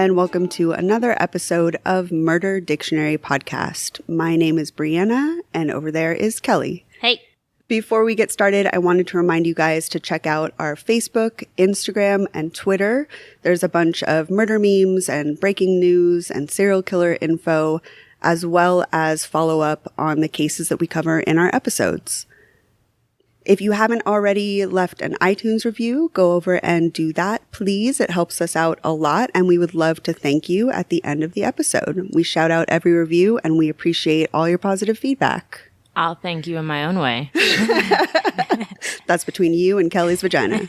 and welcome to another episode of Murder Dictionary Podcast. My name is Brianna, and over there is Kelly. Hey. Before we get started, I wanted to remind you guys to check out our Facebook, Instagram, and Twitter. There's a bunch of murder memes and breaking news and serial killer info, as well as follow up on the cases that we cover in our episodes. If you haven't already left an iTunes review, go over and do that, please. It helps us out a lot, and we would love to thank you at the end of the episode. We shout out every review, and we appreciate all your positive feedback. I'll thank you in my own way. That's between you and Kelly's vagina.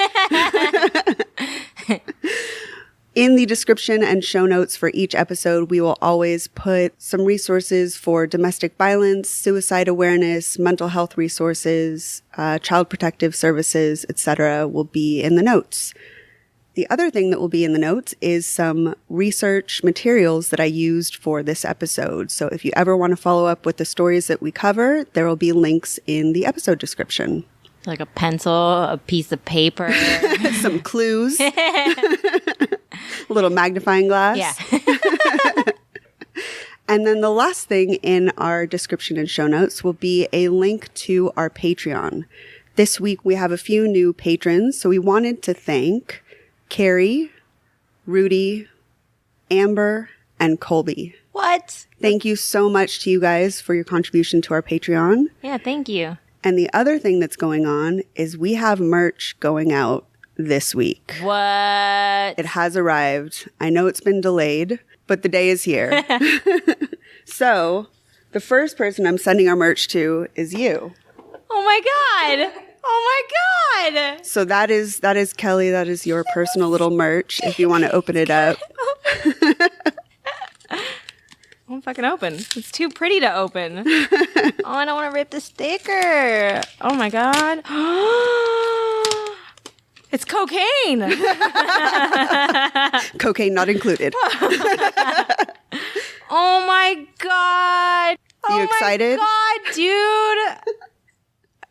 In the description and show notes for each episode, we will always put some resources for domestic violence, suicide awareness, mental health resources, child protective services, etc. will be in the notes. The other thing that will be in the notes is some research materials that I used for this episode. So if you ever want to follow up with the stories that we cover, there will be links in the episode description. Like a pencil, a piece of paper. Some clues. A little magnifying glass. Yeah. And then the last thing in our description and show notes will be a link to our Patreon. This week we have a few new patrons, so we wanted to thank Carrie, Rudy, Amber, and Colby. What? Thank you so much to you guys for your contribution to our Patreon. Yeah, thank you. And the other thing that's going on is we have merch going out this week. What? It has arrived. I know it's been delayed, but the day is here. So, the first person I'm sending our merch to is you. Oh my God. Oh my God. So that is Kelly. That is your personal little merch if you want to open it up. Won't fucking open. It's too pretty to open. Oh, I don't want to rip the sticker. Oh my God. It's cocaine. Cocaine not included. Oh my God. You excited? Oh my God, dude.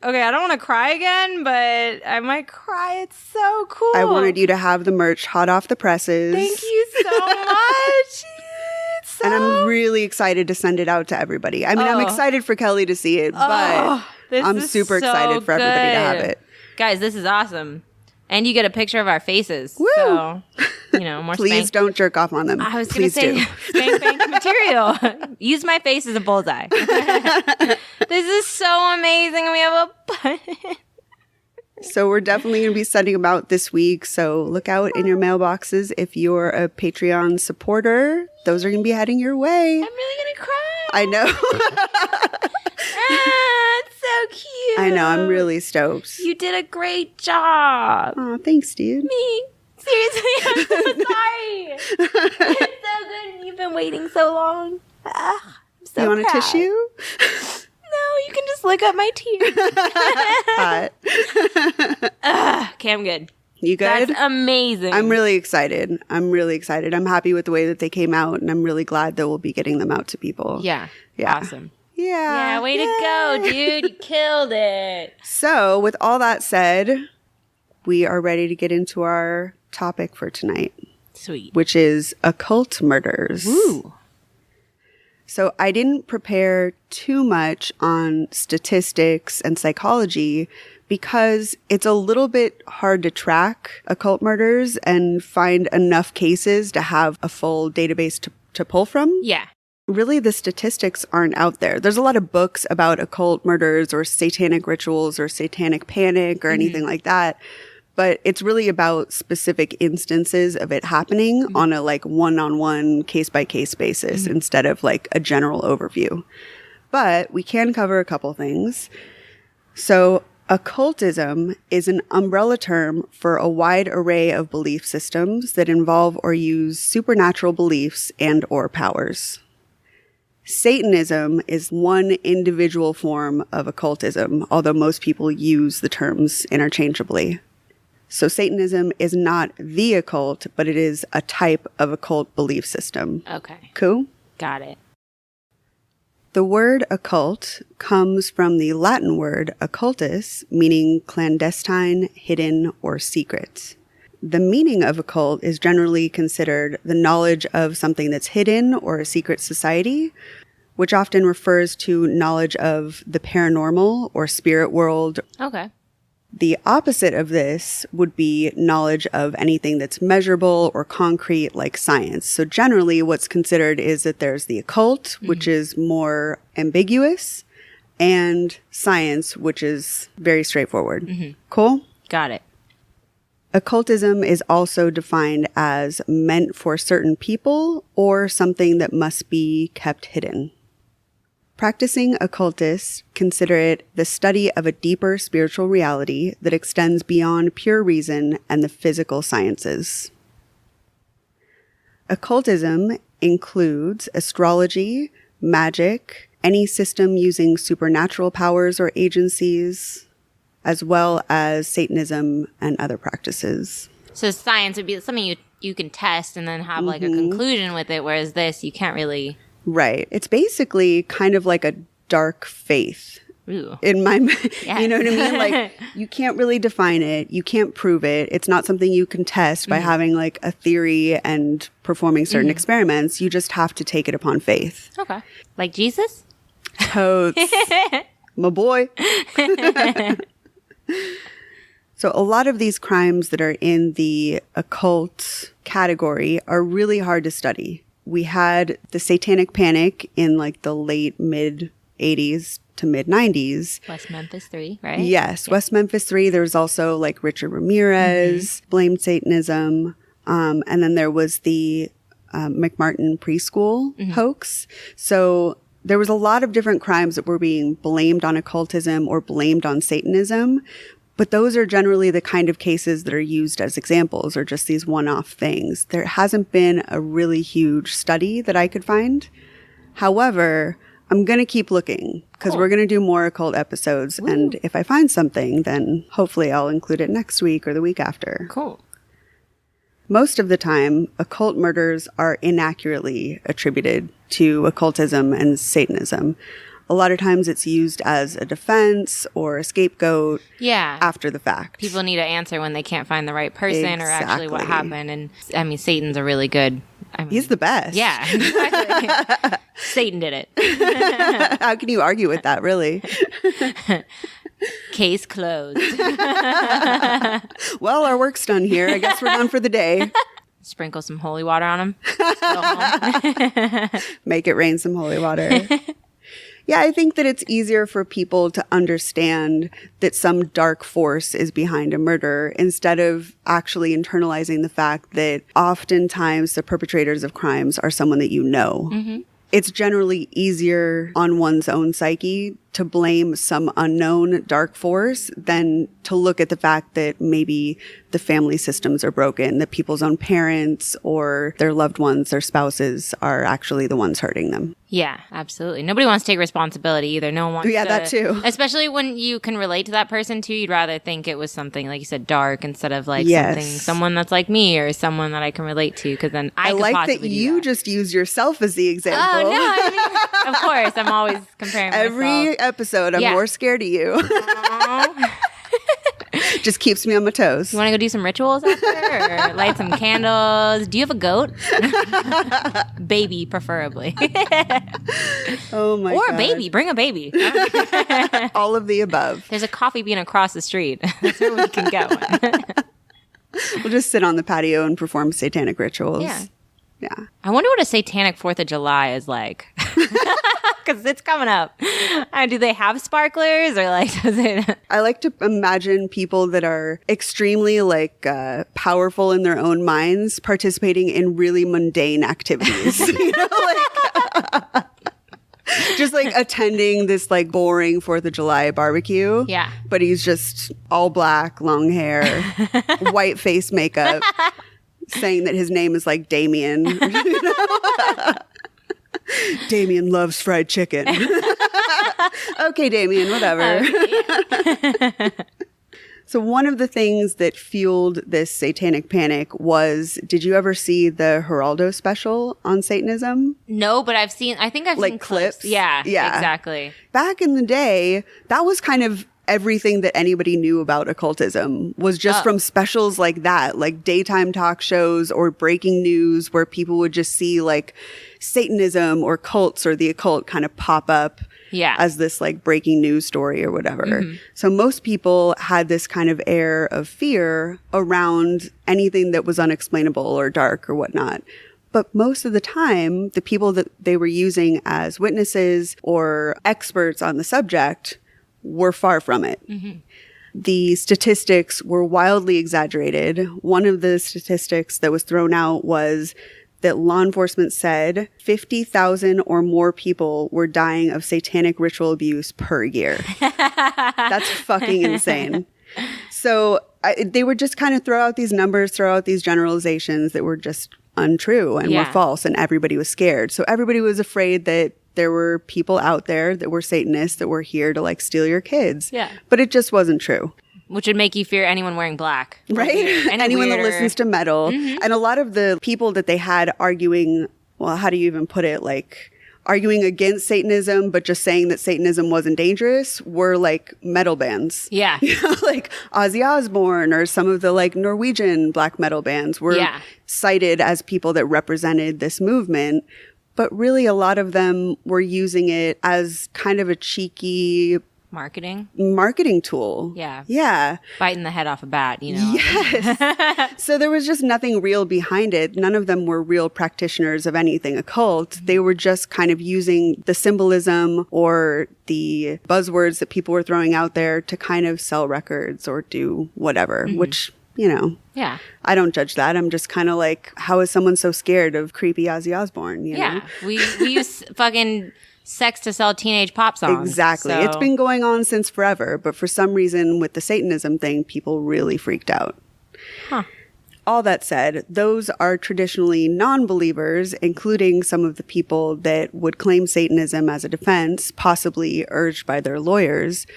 Okay, I don't want to cry again, but I might cry. It's so cool. I wanted you to have the merch hot off the presses. Thank you so much. And I'm really excited to send it out to everybody. I mean, I'm excited for Kelly to see it, but I'm super excited for everybody to have it. Guys, this is awesome. And you get a picture of our faces. Woo! So, more Please don't jerk off on them. I was going to say, spank material. Use my face as a bullseye. This is so amazing. We have a button. So we're definitely going to be sending them out this week. So look out in your mailboxes. If you're a Patreon supporter, those are going to be heading your way. I'm really going to cry. I know. It's so cute. I know. I'm really stoked. You did a great job. Oh, thanks, dude. Me. Seriously, I'm so sorry. It's so good. You've been waiting so long. I'm so You want proud. a tissue? No, you can just lick up my tears. Hot. Okay, I'm good. You good? That's amazing. I'm really excited. I'm happy with the way that they came out, and I'm really glad that we'll be getting them out to people. Yeah. Yeah. Awesome. Yeah. Yeah, way to go, dude. You killed it. So, with all that said, we are ready to get into our topic for tonight. Sweet. Which is occult murders. Ooh. So I didn't prepare too much on statistics and psychology because it's a little bit hard to track occult murders and find enough cases to have a full database to pull from. Yeah. Really, the statistics aren't out there. There's a lot of books about occult murders or satanic rituals or satanic panic or anything like that. But it's really about specific instances of it happening on a one-on-one case-by-case basis instead of a general overview. But we can cover a couple things. So occultism is an umbrella term for a wide array of belief systems that involve or use supernatural beliefs and or powers. Satanism is one individual form of occultism, although most people use the terms interchangeably. So Satanism is not the occult, but it is a type of occult belief system. Okay. Cool? Got it. The word occult comes from the Latin word occultus, meaning clandestine, hidden, or secret. The meaning of occult is generally considered the knowledge of something that's hidden or a secret society, which often refers to knowledge of the paranormal or spirit world. Okay. The opposite of this would be knowledge of anything that's measurable or concrete, like science. So generally what's considered is that there's the occult, which is more ambiguous, and science, which is very straightforward. Cool? Got it. Occultism is also defined as meant for certain people or something that must be kept hidden. Practicing occultists consider it the study of a deeper spiritual reality that extends beyond pure reason and the physical sciences. Occultism includes astrology, magic, any system using supernatural powers or agencies, as well as Satanism and other practices. So science would be something you can test and then have like a conclusion with it, whereas this, you can't really... Right. It's basically kind of like a dark faith. Ooh. In my, Yes. You know what I mean? Like, you can't really define it. You can't prove it. It's not something you can test by having like a theory and performing certain experiments. You just have to take it upon faith. Okay. Like Jesus? Totes. My boy. So a lot of these crimes that are in the occult category are really hard to study. We had the Satanic Panic in like the late mid 80s to mid 90s. West Memphis 3, right? Yes. West Memphis 3. There was also like Richard Ramirez blamed Satanism. And then there was the McMartin preschool hoax. So there was a lot of different crimes that were being blamed on occultism or blamed on Satanism. But those are generally the kind of cases that are used as examples or just these one-off things. There hasn't been a really huge study that I could find. However, I'm going to keep looking because we're going to do more occult episodes. Ooh. And if I find something, then hopefully I'll include it next week or the week after. Cool. Most of the time, occult murders are inaccurately attributed to occultism and Satanism. A lot of times it's used as a defense or a scapegoat after the fact. People need an answer when they can't find the right person or actually what happened. And I mean, Satan's a really good... He's the best. Yeah, exactly. Satan did it. How can you argue with that, really? Case closed. Well, our work's done here. I guess we're done for the day. Sprinkle some holy water on him. Go home. Make it rain some holy water. Yeah, I think that it's easier for people to understand that some dark force is behind a murder instead of actually internalizing the fact that oftentimes the perpetrators of crimes are someone that you know. It's generally easier on one's own psyche to blame some unknown dark force than to look at the fact that maybe the family systems are broken, that people's own parents or their loved ones, their spouses are actually the ones hurting them. Yeah, absolutely. Nobody wants to take responsibility either. No one wants to. Yeah, that too. Especially when you can relate to that person too. You'd rather think it was something, like you said, dark instead of like someone that's like me or someone that I can relate to, because then I could like possibly that you just use yourself as the example. Oh, no. I mean, of course. I'm always comparing myself. Every episode, I'm more scared of you. Just keeps me on my toes. You want to go do some rituals after or light some candles? Do you have a goat? Baby, preferably. Oh my god. Or a baby. Bring a baby. All of the above. There's a coffee bean across the street. That's where we can get one. We'll just sit on the patio and perform satanic rituals. Yeah. I wonder what a satanic 4th of July is like. Because it's coming up. Do they have sparklers or like does it? I like to imagine people that are extremely like powerful in their own minds participating in really mundane activities. You know, like just like attending this like boring 4th of July barbecue. Yeah. But he's just all black, long hair, white face makeup, saying that his name is like Damien. You know? Damien loves fried chicken. Okay, Damien, whatever. Okay. So one of the things that fueled this satanic panic was, did you ever see the Geraldo special on Satanism? No, but I think I've like seen clips. Yeah, exactly. Back in the day, that was kind of everything that anybody knew about occultism was just from specials like that, like daytime talk shows or breaking news where people would just see like Satanism or cults or the occult kind of pop up as this like breaking news story or whatever. So most people had this kind of air of fear around anything that was unexplainable or dark or whatnot. But most of the time, the people that they were using as witnesses or experts on the subject were far from it. The statistics were wildly exaggerated. One of the statistics that was thrown out was that law enforcement said 50,000 or more people were dying of satanic ritual abuse per year. That's fucking insane. So they would just kind of throw out these numbers, throw out these generalizations that were just untrue and were false, and everybody was scared. So everybody was afraid that there were people out there that were Satanists that were here to like steal your kids. Yeah. But it just wasn't true. Which would make you fear anyone wearing black. Right? Anyone that listens to metal. And a lot of the people that they had arguing, well, how do you even put it? Like arguing against Satanism, but just saying that Satanism wasn't dangerous were like metal bands. Yeah. You know, like Ozzy Osbourne or some of the like Norwegian black metal bands were cited as people that represented this movement. But really, a lot of them were using it as kind of a cheeky marketing tool. Yeah. Yeah. Biting the head off a bat, you know? Yes. So there was just nothing real behind it. None of them were real practitioners of anything occult. They were just kind of using the symbolism or the buzzwords that people were throwing out there to kind of sell records or do whatever, which, you know. Yeah. I don't judge that. I'm just kind of like, how is someone so scared of creepy Ozzy Osbourne? You know? We use fucking sex to sell teenage pop songs. Exactly. So. It's been going on since forever. But for some reason, with the Satanism thing, people really freaked out. Huh. All that said, those are traditionally non-believers, including some of the people that would claim Satanism as a defense, possibly urged by their lawyers.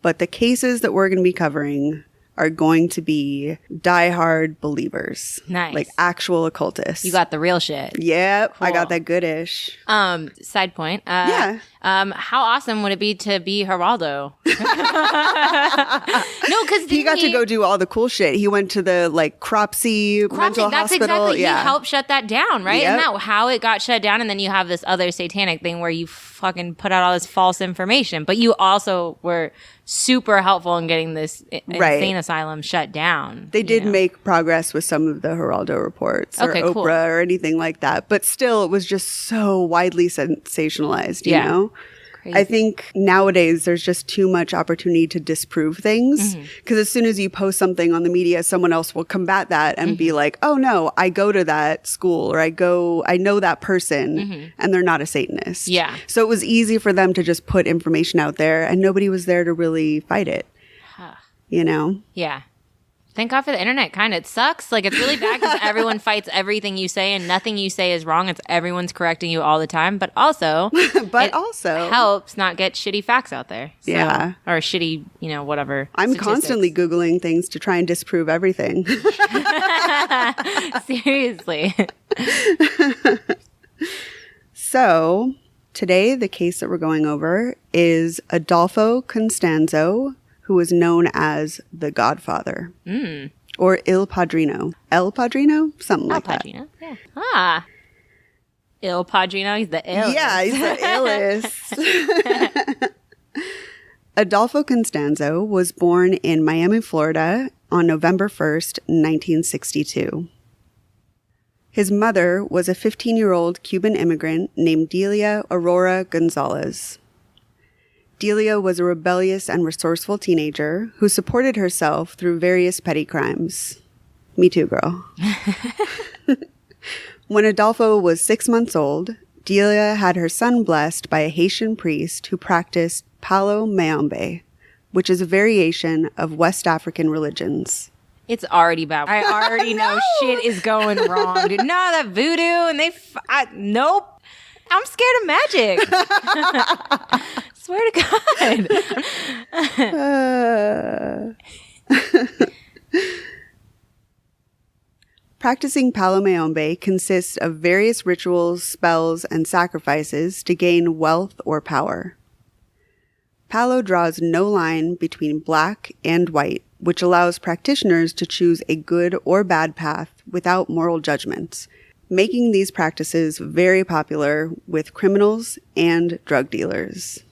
But the cases that we're going to be covering are going to be diehard believers. Nice. Like actual occultists. You got the real shit. Yep. Cool. I got that goodish. Side point. How awesome would it be to be Geraldo? No, because he got to go do all the cool shit. He went to the like Cropsey mental that's hospital. Exactly. Yeah. He helped shut that down, right? Yep. Isn't that how it got shut down? And then you have this other satanic thing where you fucking put out all this false information, but you also were super helpful in getting this insane asylum shut down. They did make progress with some of the Geraldo reports or Oprah or anything like that, but still it was just so widely sensationalized, you know? Crazy. I think nowadays there's just too much opportunity to disprove things because as soon as you post something on the media, someone else will combat that and be like, oh no, I go to that school or I know that person and they're not a Satanist. Yeah. So it was easy for them to just put information out there and nobody was there to really fight it. You know? Yeah. Thank God for the internet, kind of. It sucks. Like, it's really bad because everyone fights everything you say and nothing you say is wrong. It's everyone's correcting you all the time. But also, helps not get shitty facts out there. So, yeah. Or shitty, whatever. I'm constantly Googling things to try and disprove everything. Seriously. So, today, the case that we're going over is Adolfo Constanzo, who was known as the Godfather. Or Il Padrino. El Padrino? Something like that. El Padrino, yeah. Ah. Il Padrino, he's the illest. Yeah, he's the illest. Adolfo Constanzo was born in Miami, Florida on November 1st, 1962. His mother was a 15-year-old Cuban immigrant named Delia Aurora Gonzalez. Delia was a rebellious and resourceful teenager who supported herself through various petty crimes. Me too, girl. When Adolfo was 6 months old, Delia had her son blessed by a Haitian priest who practiced Palo Mayombe, which is a variation of West African religions. It's already bad. I already know shit is going wrong, dude. No, that voodoo and nope. I'm scared of magic. Swear to God. Practicing Palo Mayombe consists of various rituals, spells, and sacrifices to gain wealth or power. Palo draws no line between black and white, which allows practitioners to choose a good or bad path without moral judgments, making these practices very popular with criminals and drug dealers.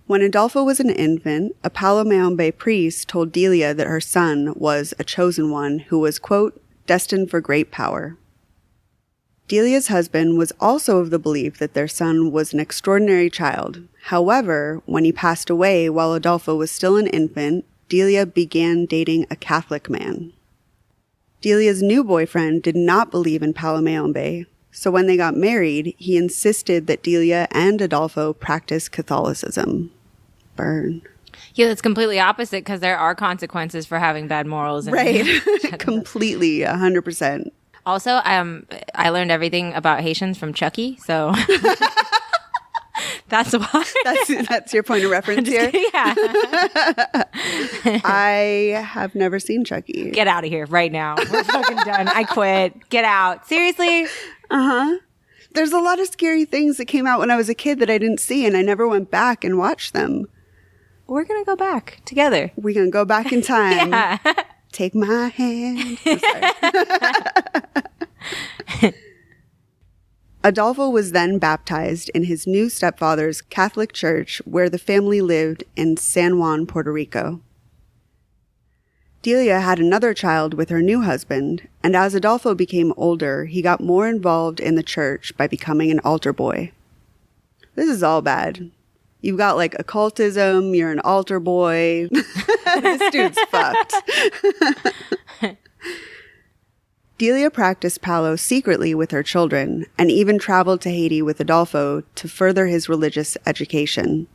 When Adolfo was an infant, a Palo Mayombe priest told Delia that her son was a chosen one who was, quote, destined for great power. Delia's husband was also of the belief that their son was an extraordinary child. However, when he passed away while Adolfo was still an infant, Delia began dating a Catholic man. Delia's new boyfriend did not believe in Palo Mayombe, so when they got married, he insisted that Delia and Adolfo practice Catholicism. Burn. Yeah, that's completely opposite because there are consequences for having bad morals. Right. Completely, 100%. Also, I learned everything about Haitians from Chucky, so that's why. That's your point of reference here? Yeah. I have never seen Chucky. Get out of here right now. We're fucking done. I quit. Get out. Seriously? Uh-huh. There's a lot of scary things that came out when I was a kid that I didn't see, and I never went back and watched them. We're going to go back together. We're going to go back in time. Yeah. Take my hand. Adolfo was then baptized in his new stepfather's Catholic church where the family lived in San Juan, Puerto Rico. Delia had another child with her new husband, and as Adolfo became older, he got more involved in the church by becoming an altar boy. This is all bad. You've got like occultism, you're an altar boy. This dude's fucked. Delia practiced Palo secretly with her children and even traveled to Haiti with Adolfo to further his religious education.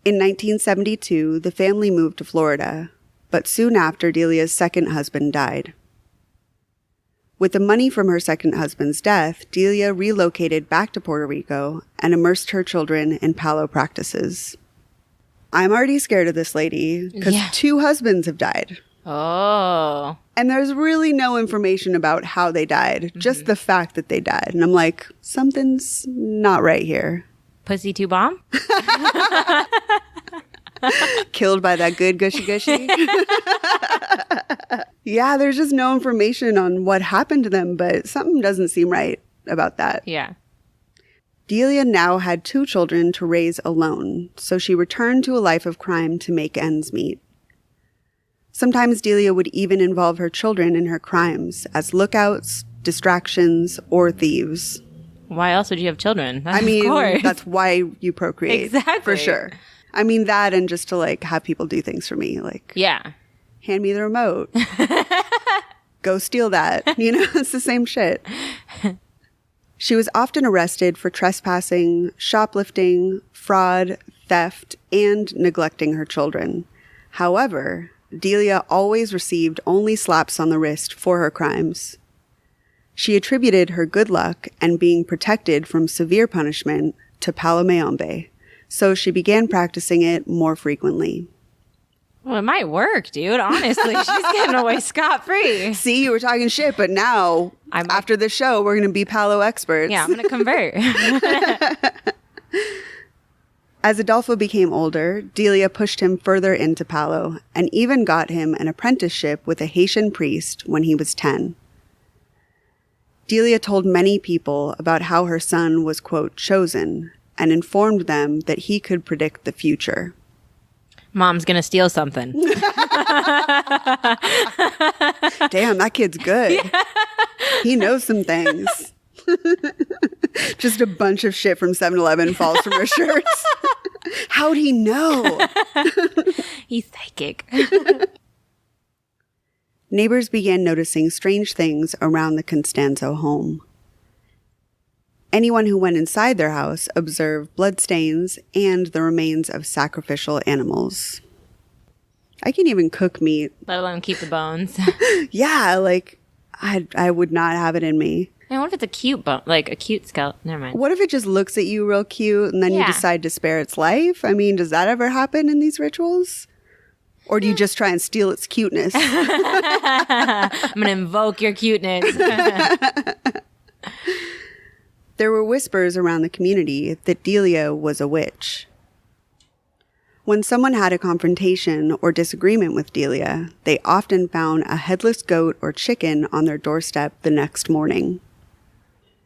In 1972, the family moved to Florida, but soon after Delia's second husband died. With the money from her second husband's death, Delia relocated back to Puerto Rico and immersed her children in Palo practices. I'm already scared of this lady because 2 husbands have died. Oh. And there's really no information about how they died, just the fact that they died. And I'm like, something's not right here. Pussy 2 bomb? Killed by that good gushy gushy. Yeah, there's just no information on what happened to them, but something doesn't seem right about that. Yeah. Delia now had 2 children to raise alone, so she returned to a life of crime to make ends meet. Sometimes Delia would even involve her children in her crimes as lookouts, distractions, or thieves. Why else would you have children? I mean, that's why you procreate. Exactly. For sure. I mean that, and just to like have people do things for me, like hand me the remote, go steal that. You know, it's the same shit. She was often arrested for trespassing, shoplifting, fraud, theft, and neglecting her children. However, Delia always received only slaps on the wrist for her crimes. She attributed her good luck and being protected from severe punishment to Palo Mayombe, so she began practicing it more frequently. Well, it might work, dude. Honestly, she's getting away scot-free. See, you were talking shit, but now, after the show, we're going to be Palo experts. Yeah, I'm going to convert. As Adolfo became older, Delia pushed him further into Palo and even got him an apprenticeship with a Haitian priest when he was 10. Delia told many people about how her son was, quote, chosen, and informed them that he could predict the future. Mom's gonna steal something. Damn, that kid's good. Yeah. He knows some things. Just a bunch of shit from 7-Eleven falls from her shirts. How'd he know? He's psychic. Neighbors began noticing strange things around the Constanzo home. Anyone who went inside their house observed bloodstains and the remains of sacrificial animals. I can't even cook meat. Let alone keep the bones. Yeah, like, I would not have it in me. And what if it's a cute bone, like a cute skeleton? Never mind. What if it just looks at you real cute and then you decide to spare its life? I mean, does that ever happen in these rituals? Or do you just try and steal its cuteness? I'm going to invoke your cuteness. There were whispers around the community that Delia was a witch, When someone had a confrontation or disagreement with Delia, they often found a headless goat or chicken on their doorstep the next morning.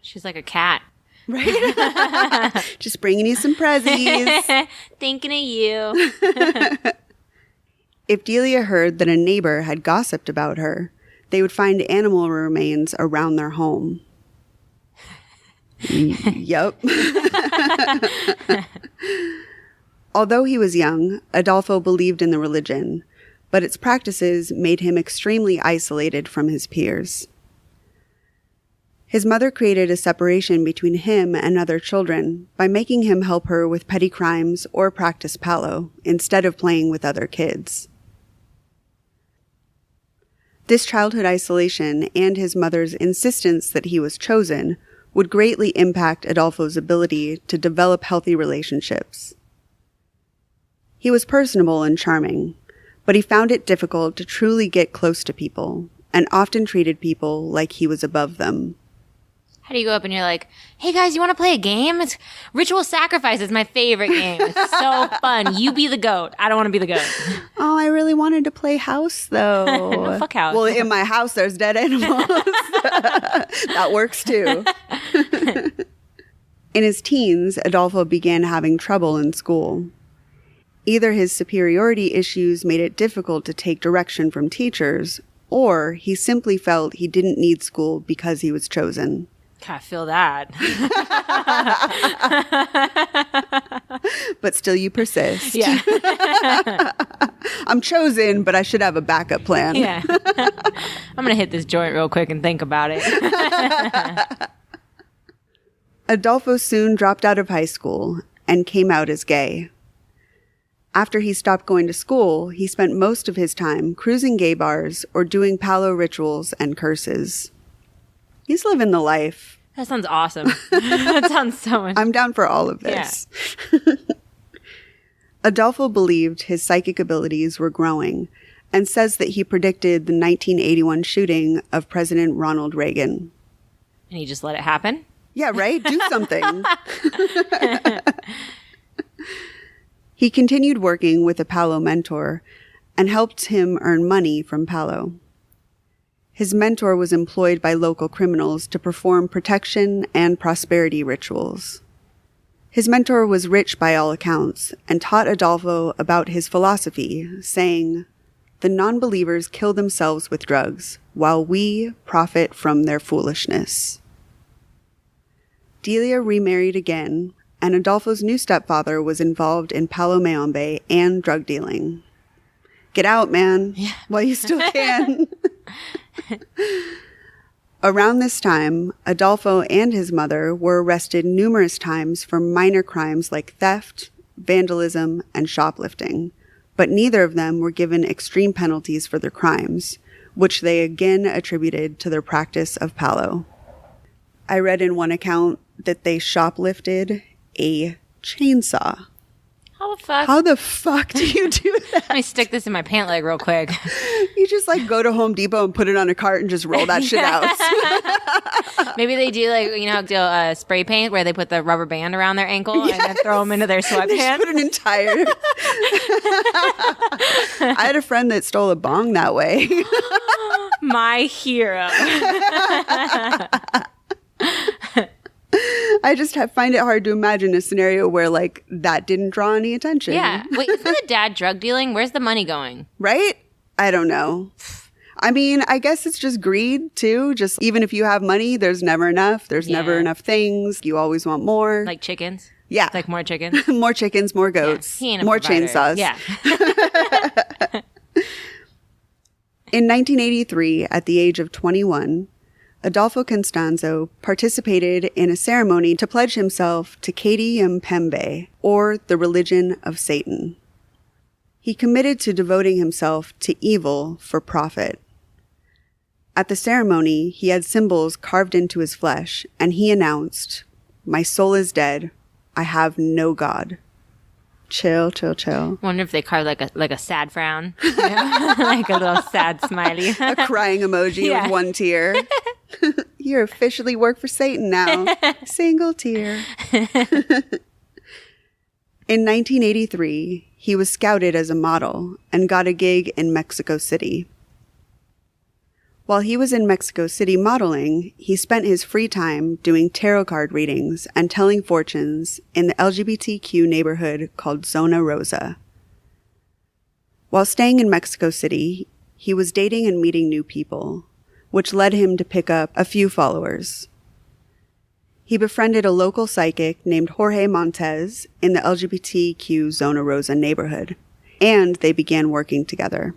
She's like a cat. Right? Just bringing you some prezzies. Thinking of you. If Delia heard that a neighbor had gossiped about her, they would find animal remains around their home. Yup. Although he was young, Adolfo believed in the religion, but its practices made him extremely isolated from his peers. His mother created a separation between him and other children by making him help her with petty crimes or practice palo instead of playing with other kids. This childhood isolation and his mother's insistence that he was chosen would greatly impact Adolfo's ability to develop healthy relationships. He was personable and charming, but he found it difficult to truly get close to people and often treated people like he was above them. How do you go up and you're like, hey guys, you want to play a game? It's Ritual Sacrifice is my favorite game. It's so fun. You be the goat. I don't want to be the goat. Oh, I really wanted to play house, though. No, fuck house. Well, in my house, there's dead animals. That works, too. In his teens, Adolfo began having trouble in school. Either his superiority issues made it difficult to take direction from teachers, or he simply felt he didn't need school because he was chosen. I feel that. But still you persist. Yeah. I'm chosen, but I should have a backup plan. Yeah. I'm going to hit this joint real quick and think about it. Adolfo soon dropped out of high school and came out as gay. After he stopped going to school, he spent most of his time cruising gay bars or doing palo rituals and curses. He's living the life. That sounds awesome. That sounds so much. I'm down for all of this. Yeah. Adolfo believed his psychic abilities were growing and says that he predicted the 1981 shooting of President Ronald Reagan. And he just let it happen? Yeah, right? Do something. He continued working with a palo mentor and helped him earn money from palo. His mentor was employed by local criminals to perform protection and prosperity rituals. His mentor was rich by all accounts and taught Adolfo about his philosophy, saying, "The non-believers kill themselves with drugs, while we profit from their foolishness." Delia remarried again, and Adolfo's new stepfather was involved in palo mayombe and drug dealing. Get out, man, while you still can. Around this time, Adolfo and his mother were arrested numerous times for minor crimes like theft, vandalism, and shoplifting, but neither of them were given extreme penalties for their crimes, which they again attributed to their practice of palo. I read in one account that they shoplifted a chainsaw. How the fuck? How the fuck do you do that? Let me stick this in my pant leg real quick. You just like go to Home Depot and put it on a cart and just roll that shit out. Maybe they do like, you know, how spray paint where they put the rubber band around their ankle and then throw them into their sweatpants. They just put an entire... I had a friend that stole a bong that way. My hero. I just find it hard to imagine a scenario where, like, that didn't draw any attention. Yeah. Wait, isn't the dad drug dealing? Where's the money going? Right? I don't know. I mean, I guess it's just greed, too. Just even if you have money, there's never enough. There's never enough things. You always want more. Like chickens? Yeah. It's like more chickens? More chickens, more goats, more chainsaws. Yeah. In 1983, at the age of 21, Adolfo Constanzo participated in a ceremony to pledge himself to Kati Mpembe, or the religion of Satan. He committed to devoting himself to evil for profit. At the ceremony, he had symbols carved into his flesh, and he announced, "My soul is dead. I have no God." Chill, chill, chill. Wonder if they carved like a sad frown, you know? Like a little sad smiley, a crying emoji with one tear. You officially work for Satan now. Single tear. In 1983, he was scouted as a model and got a gig in Mexico City. While he was in Mexico City modeling, he spent his free time doing tarot card readings and telling fortunes in the LGBTQ neighborhood called Zona Rosa. While staying in Mexico City, he was dating and meeting new people, which led him to pick up a few followers. He befriended a local psychic named Jorge Montez in the LGBTQ Zona Rosa neighborhood, and they began working together.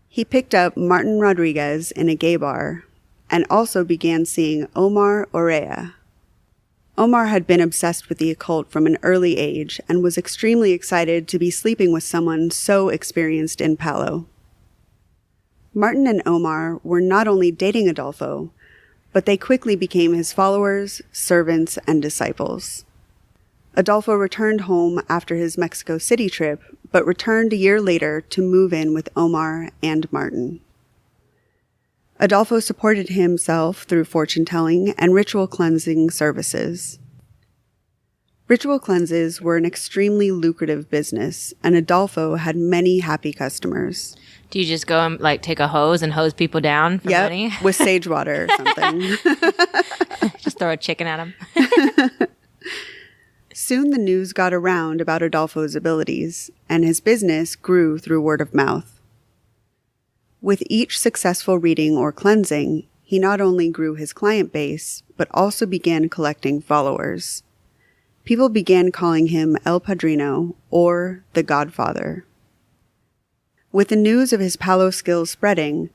He picked up Martin Rodriguez in a gay bar and also began seeing Omar Orea. Omar had been obsessed with the occult from an early age and was extremely excited to be sleeping with someone so experienced in Palo. Martin and Omar were not only dating Adolfo, but they quickly became his followers, servants, and disciples. Adolfo returned home after his Mexico City trip, but returned a year later to move in with Omar and Martin. Adolfo supported himself through fortune-telling and ritual cleansing services. Ritual cleanses were an extremely lucrative business, and Adolfo had many happy customers. Do you just go and like take a hose and hose people down for money? With sage water or something. Just throw a chicken at them. Soon the news got around about Adolfo's abilities, and his business grew through word of mouth. With each successful reading or cleansing, he not only grew his client base, but also began collecting followers. People began calling him El Padrino or the Godfather. With the news of his Palo skills spreading,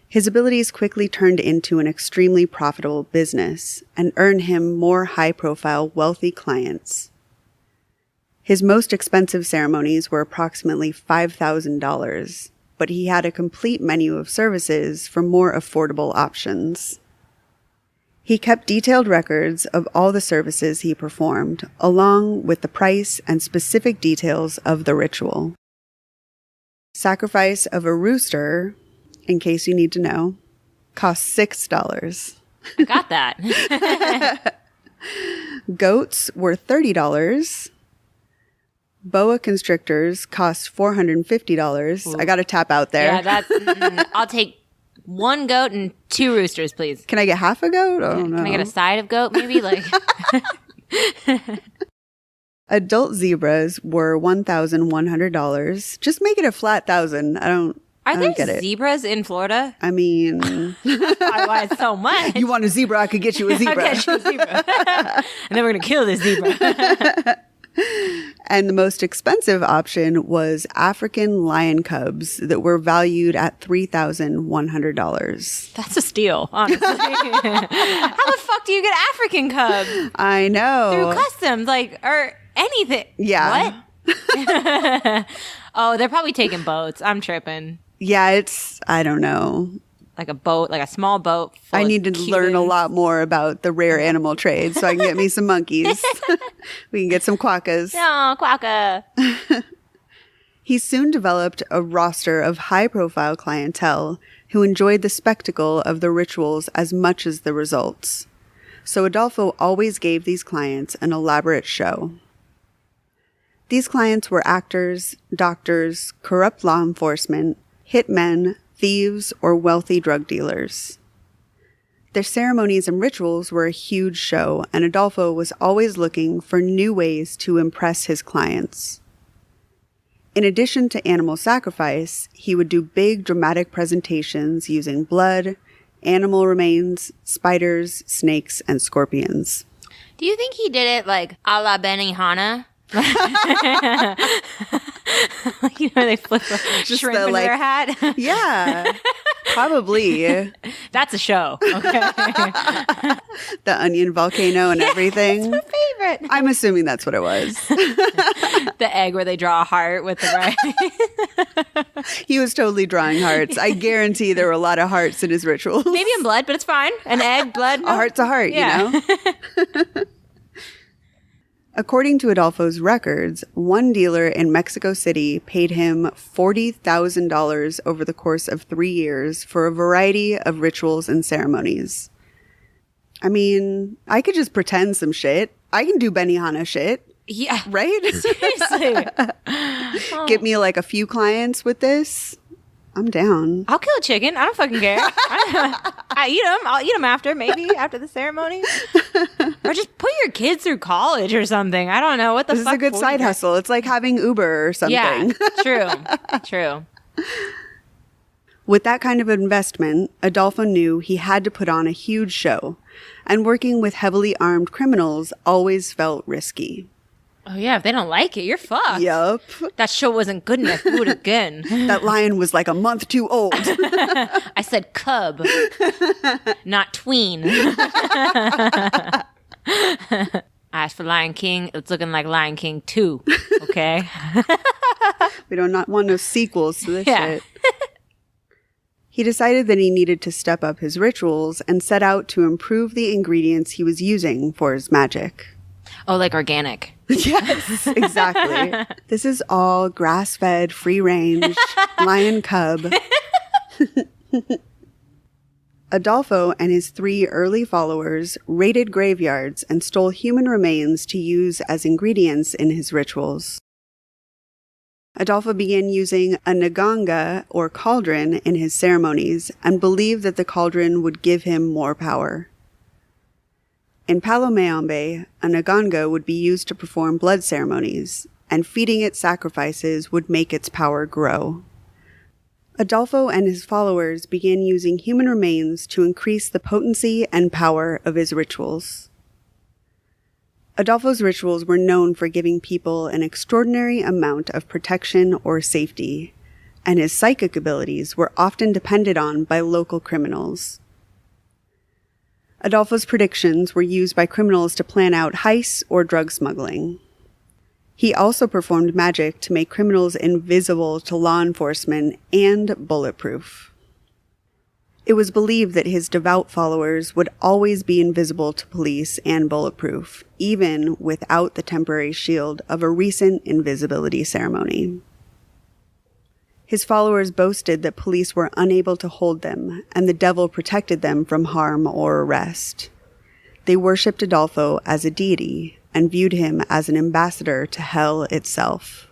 his abilities quickly turned into an extremely profitable business and earned him more high-profile, wealthy clients. His most expensive ceremonies were approximately $5,000, but he had a complete menu of services for more affordable options. He kept detailed records of all the services he performed, along with the price and specific details of the ritual. Sacrifice of a rooster, in case you need to know, cost $6. I got that. Goats were $30. Boa constrictors cost $450. Ooh. I got to tap out there. Yeah, that's. I'll take one goat and 2 roosters, please. Can I get half a goat? I don't know. Can I get a side of goat, maybe? Adult zebras were $1,100. Just make it a flat $1,000. I don't get it. Zebras in Florida? I mean, why it's so much? You want a zebra? I could get you a zebra. I'll get you a zebra. And then we're gonna kill this zebra. And the most expensive option was African lion cubs that were valued at $3,100. That's a steal, honestly. How the fuck do you get African cubs? I know. Through customs, or anything. Yeah. What? Oh, they're probably taking boats. I'm tripping. Yeah, I don't know. Like a boat, like a small boat. I need to learn a lot more about the rare animal trade so I can get me some monkeys. We can get some quokkas. No, quokka. He soon developed a roster of high-profile clientele who enjoyed the spectacle of the rituals as much as the results. So Adolfo always gave these clients an elaborate show. These clients were actors, doctors, corrupt law enforcement, hitmen, thieves, or wealthy drug dealers. Their ceremonies and rituals were a huge show, and Adolfo was always looking for new ways to impress his clients. In addition to animal sacrifice, he would do big dramatic presentations using blood, animal remains, spiders, snakes, and scorpions. Do you think he did it like a la Benihana? They flip a shrimp into their hat. Yeah, probably. That's a show. Okay. The onion volcano and everything. That's my favorite. I'm assuming that's what it was. The egg where they draw a heart with the right. He was totally drawing hearts. I guarantee there were a lot of hearts in his rituals. Maybe in blood, but it's fine. An egg, blood. No. A heart's a heart, yeah. You know? According to Adolfo's records, one dealer in Mexico City paid him $40,000 over the course of 3 years for a variety of rituals and ceremonies. I mean, I could just pretend some shit. I can do Benihana shit. Yeah. Right? Seriously. Get me like a few clients with this. I'm down. I'll kill a chicken. I don't fucking care. I eat them. I'll eat them after, maybe after the ceremony. Or just put your kids through college or something. I don't know. What the This fuck? is a good side hustle. It's like having Uber or something. Yeah, true. With that kind of investment, Adolfo knew he had to put on a huge show, and working with heavily armed criminals always felt risky. Oh, yeah. If they don't like it, you're fucked. Yup. That show wasn't good enough. Do it again. That lion was like a month too old. I said cub, not tween. I asked for Lion King. It's looking like Lion King 2. Okay? We do not want no sequels to this shit. He decided that he needed to step up his rituals and set out to improve the ingredients he was using for his magic. Oh, like organic. Yes, exactly. This is all grass-fed, free-range, lion cub. Adolfo and his 3 early followers raided graveyards and stole human remains to use as ingredients in his rituals. Adolfo began using a nganga, or cauldron, in his ceremonies and believed that the cauldron would give him more power. In Palo Mayombe, a nganga would be used to perform blood ceremonies, and feeding it sacrifices would make its power grow. Adolfo and his followers began using human remains to increase the potency and power of his rituals. Adolfo's rituals were known for giving people an extraordinary amount of protection or safety, and his psychic abilities were often depended on by local criminals. Adolfo's predictions were used by criminals to plan out heists or drug smuggling. He also performed magic to make criminals invisible to law enforcement and bulletproof. It was believed that his devout followers would always be invisible to police and bulletproof, even without the temporary shield of a recent invisibility ceremony. His followers boasted that police were unable to hold them, and the devil protected them from harm or arrest. They worshipped Adolfo as a deity and viewed him as an ambassador to hell itself.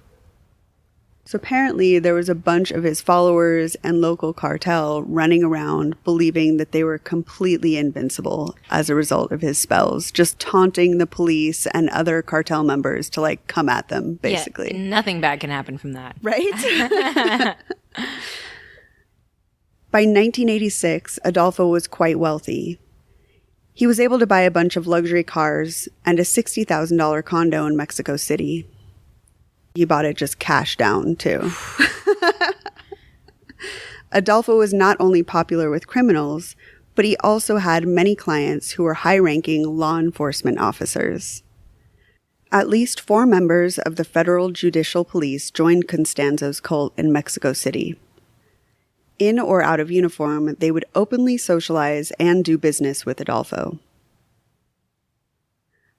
So apparently there was a bunch of his followers and local cartel running around believing that they were completely invincible as a result of his spells, just taunting the police and other cartel members to like come at them, basically. Yeah, nothing bad can happen from that. Right? By 1986, Adolfo was quite wealthy. He was able to buy a bunch of luxury cars and a $60,000 condo in Mexico City. He bought it just cash down, too. Adolfo was not only popular with criminals, but he also had many clients who were high-ranking law enforcement officers. At least 4 members of the Federal Judicial Police joined Constanzo's cult in Mexico City. In or out of uniform, they would openly socialize and do business with Adolfo.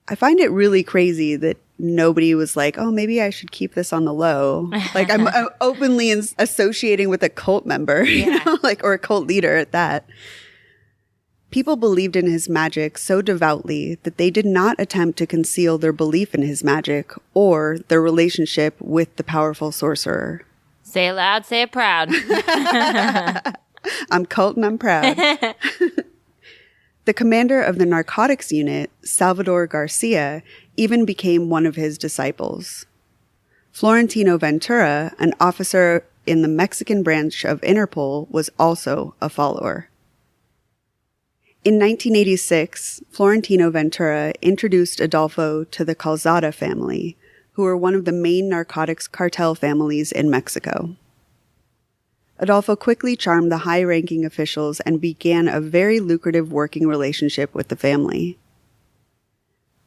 I find it really crazy that nobody was like, oh, maybe I should keep this on the low. Like, I'm openly associating with a cult member, you know, like, or a cult leader at that. People believed in his magic so devoutly that they did not attempt to conceal their belief in his magic or their relationship with the powerful sorcerer. Say it loud, say it proud. I'm cult and I'm proud. The commander of the narcotics unit, Salvador Garcia, even became one of his disciples. Florentino Ventura, an officer in the Mexican branch of Interpol, was also a follower. In 1986, Florentino Ventura introduced Adolfo to the Calzada family, who were one of the main narcotics cartel families in Mexico. Adolfo quickly charmed the high-ranking officials and began a very lucrative working relationship with the family.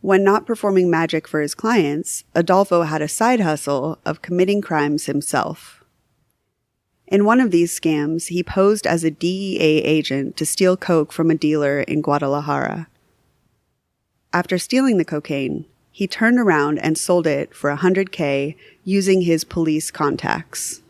When not performing magic for his clients, Adolfo had a side hustle of committing crimes himself. In one of these scams, he posed as a DEA agent to steal coke from a dealer in Guadalajara. After stealing the cocaine, he turned around and sold it for $100K using his police contacts.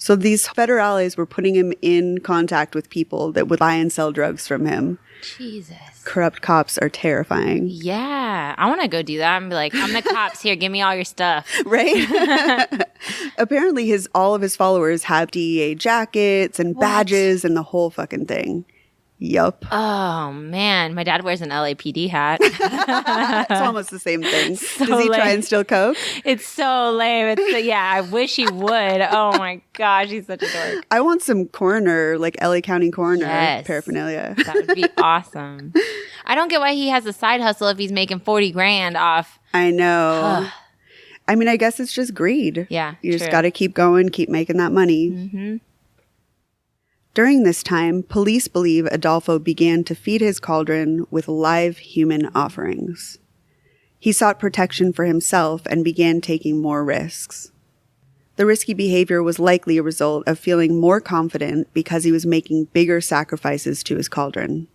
So these federales were putting him in contact with people that would buy and sell drugs from him. Jesus. Corrupt cops are terrifying. Yeah. I want to go do that and be like, I'm the cops here. Give me all your stuff. Right? Apparently all of his followers have DEA jackets and badges and the whole fucking thing. Yup. Oh, man. My dad wears an LAPD hat. It's almost the same thing. So does he try and steal coke? It's so lame. I wish he would. Oh, my gosh. He's such a dork. I want some coroner, like LA County coroner paraphernalia. That would be awesome. I don't get why he has a side hustle if he's making 40 grand off. I know. I mean, I guess it's just greed. Yeah, you just got to keep going, keep making that money. Mm-hmm. During this time, police believe Adolfo began to feed his cauldron with live human offerings. He sought protection for himself and began taking more risks. The risky behavior was likely a result of feeling more confident because he was making bigger sacrifices to his cauldron.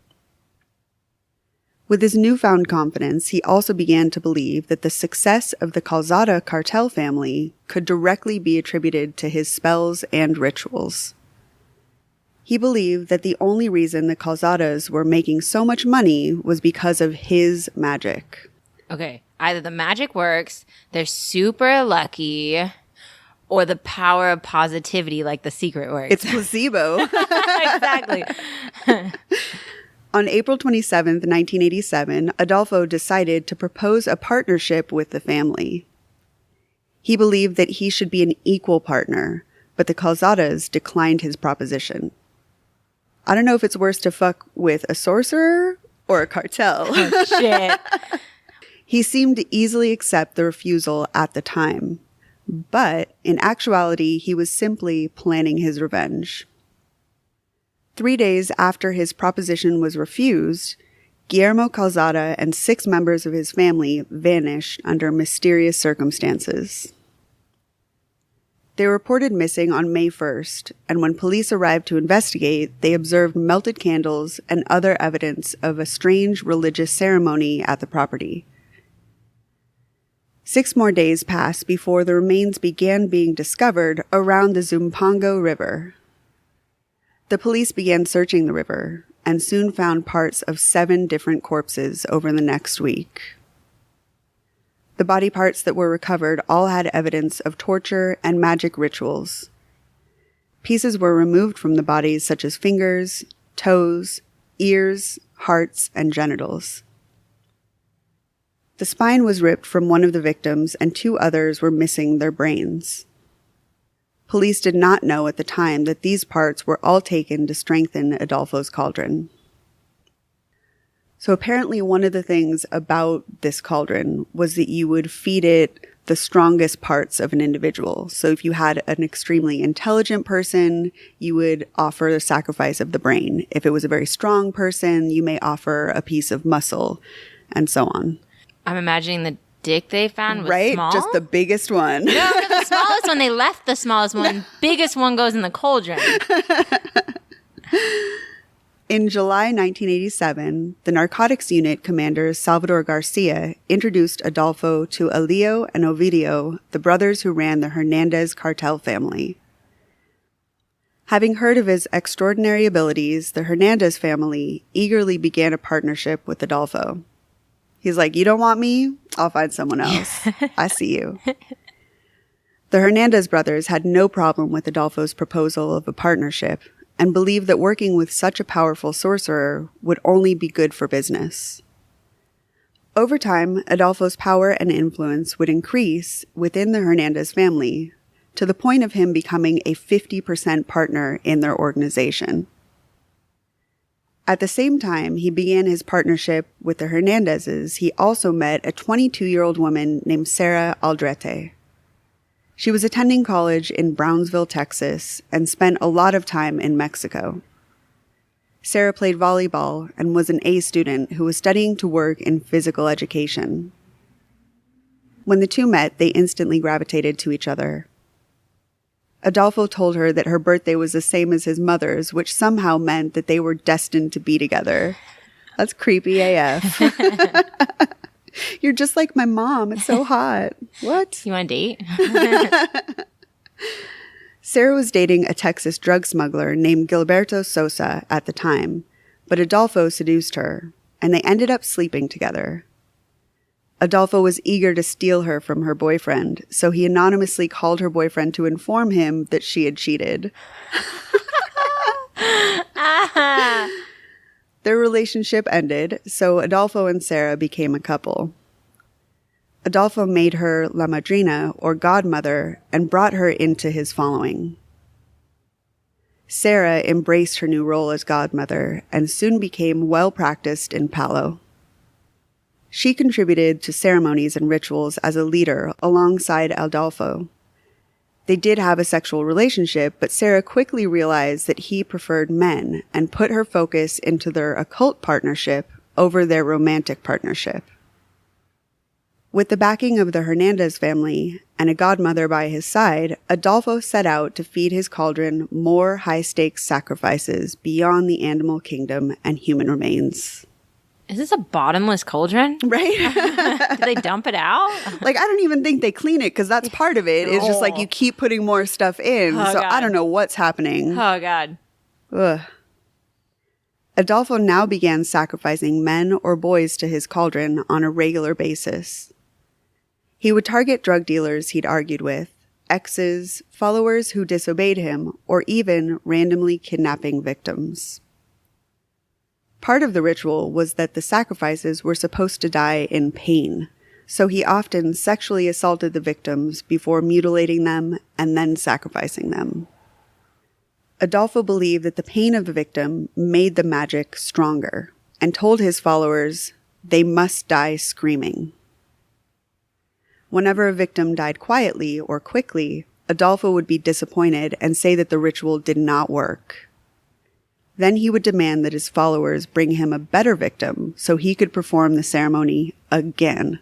With his newfound confidence, he also began to believe that the success of the Calzada cartel family could directly be attributed to his spells and rituals. He believed that the only reason the Calzadas were making so much money was because of his magic. Okay, either the magic works, they're super lucky, or the power of positivity like The Secret works. It's placebo. Exactly. On April 27th, 1987, Adolfo decided to propose a partnership with the family. He believed that he should be an equal partner, but the Calzadas declined his proposition. I don't know if it's worse to fuck with a sorcerer or a cartel. Oh, shit. He seemed to easily accept the refusal at the time, but in actuality, he was simply planning his revenge. 3 days after his proposition was refused, Guillermo Calzada and 6 members of his family vanished under mysterious circumstances. They were reported missing on May 1st, and when police arrived to investigate, they observed melted candles and other evidence of a strange religious ceremony at the property. 6 more days passed before the remains began being discovered around the Zumpango River. The police began searching the river and soon found parts of 7 different corpses over the next week. The body parts that were recovered all had evidence of torture and magic rituals. Pieces were removed from the bodies such as fingers, toes, ears, hearts, and genitals. The spine was ripped from one of the victims and 2 others were missing their brains. Police did not know at the time that these parts were all taken to strengthen Adolfo's cauldron. So apparently one of the things about this cauldron was that you would feed it the strongest parts of an individual. So if you had an extremely intelligent person, you would offer the sacrifice of the brain. If it was a very strong person, you may offer a piece of muscle, and so on. I'm imagining the dick they found was right? small. Just the biggest one. No, the smallest one. They left the smallest one. Biggest one goes in the cauldron. In July 1987, the narcotics unit commander Salvador Garcia introduced Adolfo to Elio and Ovidio, the brothers who ran the Hernandez cartel family. Having heard of his extraordinary abilities, the Hernandez family eagerly began a partnership with Adolfo. He's like, you don't want me? I'll find someone else. I see you. The Hernandez brothers had no problem with Adolfo's proposal of a partnership and believed that working with such a powerful sorcerer would only be good for business. Over time, Adolfo's power and influence would increase within the Hernandez family to the point of him becoming a 50% partner in their organization. At the same time he began his partnership with the Hernandezes, he also met a 22-year-old woman named Sarah Aldrete. She was attending college in Brownsville, Texas, and spent a lot of time in Mexico. Sarah played volleyball and was an A student who was studying to work in physical education. When the two met, they instantly gravitated to each other. Adolfo told her that her birthday was the same as his mother's, which somehow meant that they were destined to be together. That's creepy AF. You're just like my mom. It's so hot. What? You want a date? Sarah was dating a Texas drug smuggler named Gilberto Sosa at the time, but Adolfo seduced her, and they ended up sleeping together. Adolfo was eager to steal her from her boyfriend, so he anonymously called her boyfriend to inform him that she had cheated. Their relationship ended, so Adolfo and Sarah became a couple. Adolfo made her la madrina, or godmother, and brought her into his following. Sarah embraced her new role as godmother and soon became well-practiced in Palo. She contributed to ceremonies and rituals as a leader alongside Adolfo. They did have a sexual relationship, but Sarah quickly realized that he preferred men and put her focus into their occult partnership over their romantic partnership. With the backing of the Hernandez family and a godmother by his side, Adolfo set out to feed his cauldron more high-stakes sacrifices beyond the animal kingdom and human remains. Is this a bottomless cauldron? Right? Do they dump it out? Like, I don't even think they clean it because that's part of it. It's just like you keep putting more stuff in. Oh, so God. I don't know what's happening. Oh, God. Ugh. Adolfo now began sacrificing men or boys to his cauldron on a regular basis. He would target drug dealers he'd argued with, exes, followers who disobeyed him, or even randomly kidnapping victims. Part of the ritual was that the sacrifices were supposed to die in pain, so he often sexually assaulted the victims before mutilating them and then sacrificing them. Adolfo believed that the pain of the victim made the magic stronger, and told his followers they must die screaming. Whenever a victim died quietly or quickly, Adolfo would be disappointed and say that the ritual did not work. Then he would demand that his followers bring him a better victim so he could perform the ceremony again.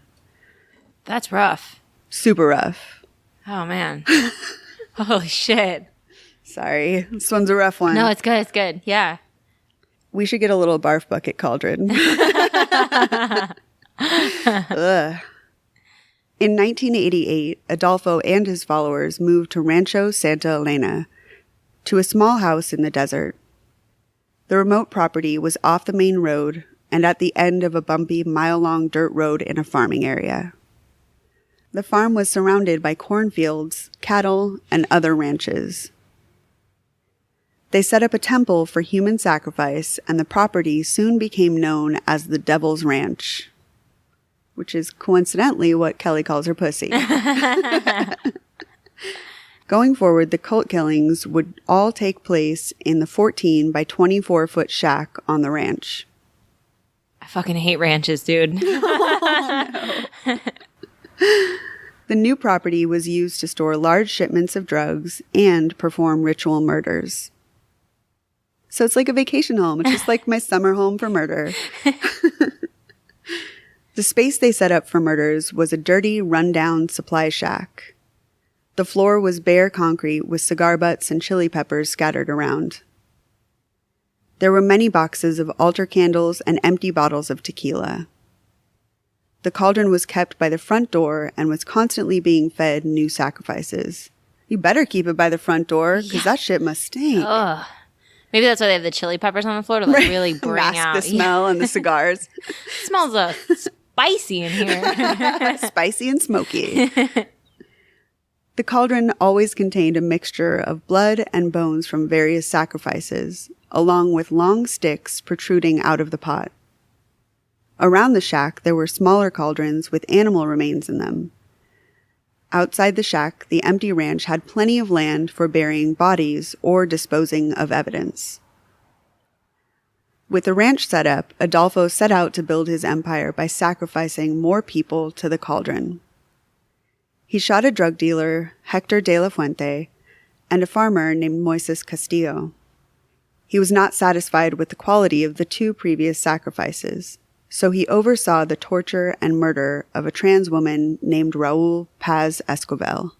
That's rough. Super rough. Oh, man. Holy shit. Sorry, this one's a rough one. No, it's good. It's good. Yeah. We should get a little barf bucket cauldron. Ugh. In 1988, Adolfo and his followers moved to Rancho Santa Elena, to a small house in the desert. The remote property was off the main road and at the end of a bumpy mile-long dirt road in a farming area. The farm was surrounded by cornfields, cattle, and other ranches. They set up a temple for human sacrifice, and the property soon became known as the Devil's Ranch, which is coincidentally what Kelly calls her pussy. Going forward, the cult killings would all take place in the 14 by 24-foot shack on the ranch. I fucking hate ranches, dude. Oh, no. The new property was used to store large shipments of drugs and perform ritual murders. So it's like a vacation home. It's just like my summer home for murder. The space they set up for murders was a dirty, run-down supply shack. The floor was bare concrete with cigar butts and chili peppers scattered around. There were many boxes of altar candles and empty bottles of tequila. The cauldron was kept by the front door and was constantly being fed new sacrifices. You better keep it by the front door, because that shit must stink. Ugh. Maybe that's why they have the chili peppers on the floor to like really bring mask out the smell and the cigars. It smells spicy in here. Spicy and smoky. The cauldron always contained a mixture of blood and bones from various sacrifices, along with long sticks protruding out of the pot. Around the shack, there were smaller cauldrons with animal remains in them. Outside the shack, the empty ranch had plenty of land for burying bodies or disposing of evidence. With the ranch set up, Adolfo set out to build his empire by sacrificing more people to the cauldron. He shot a drug dealer, Hector de la Fuente, and a farmer named Moises Castillo. He was not satisfied with the quality of the two previous sacrifices, so he oversaw the torture and murder of a trans woman named Raul Paz Escovel.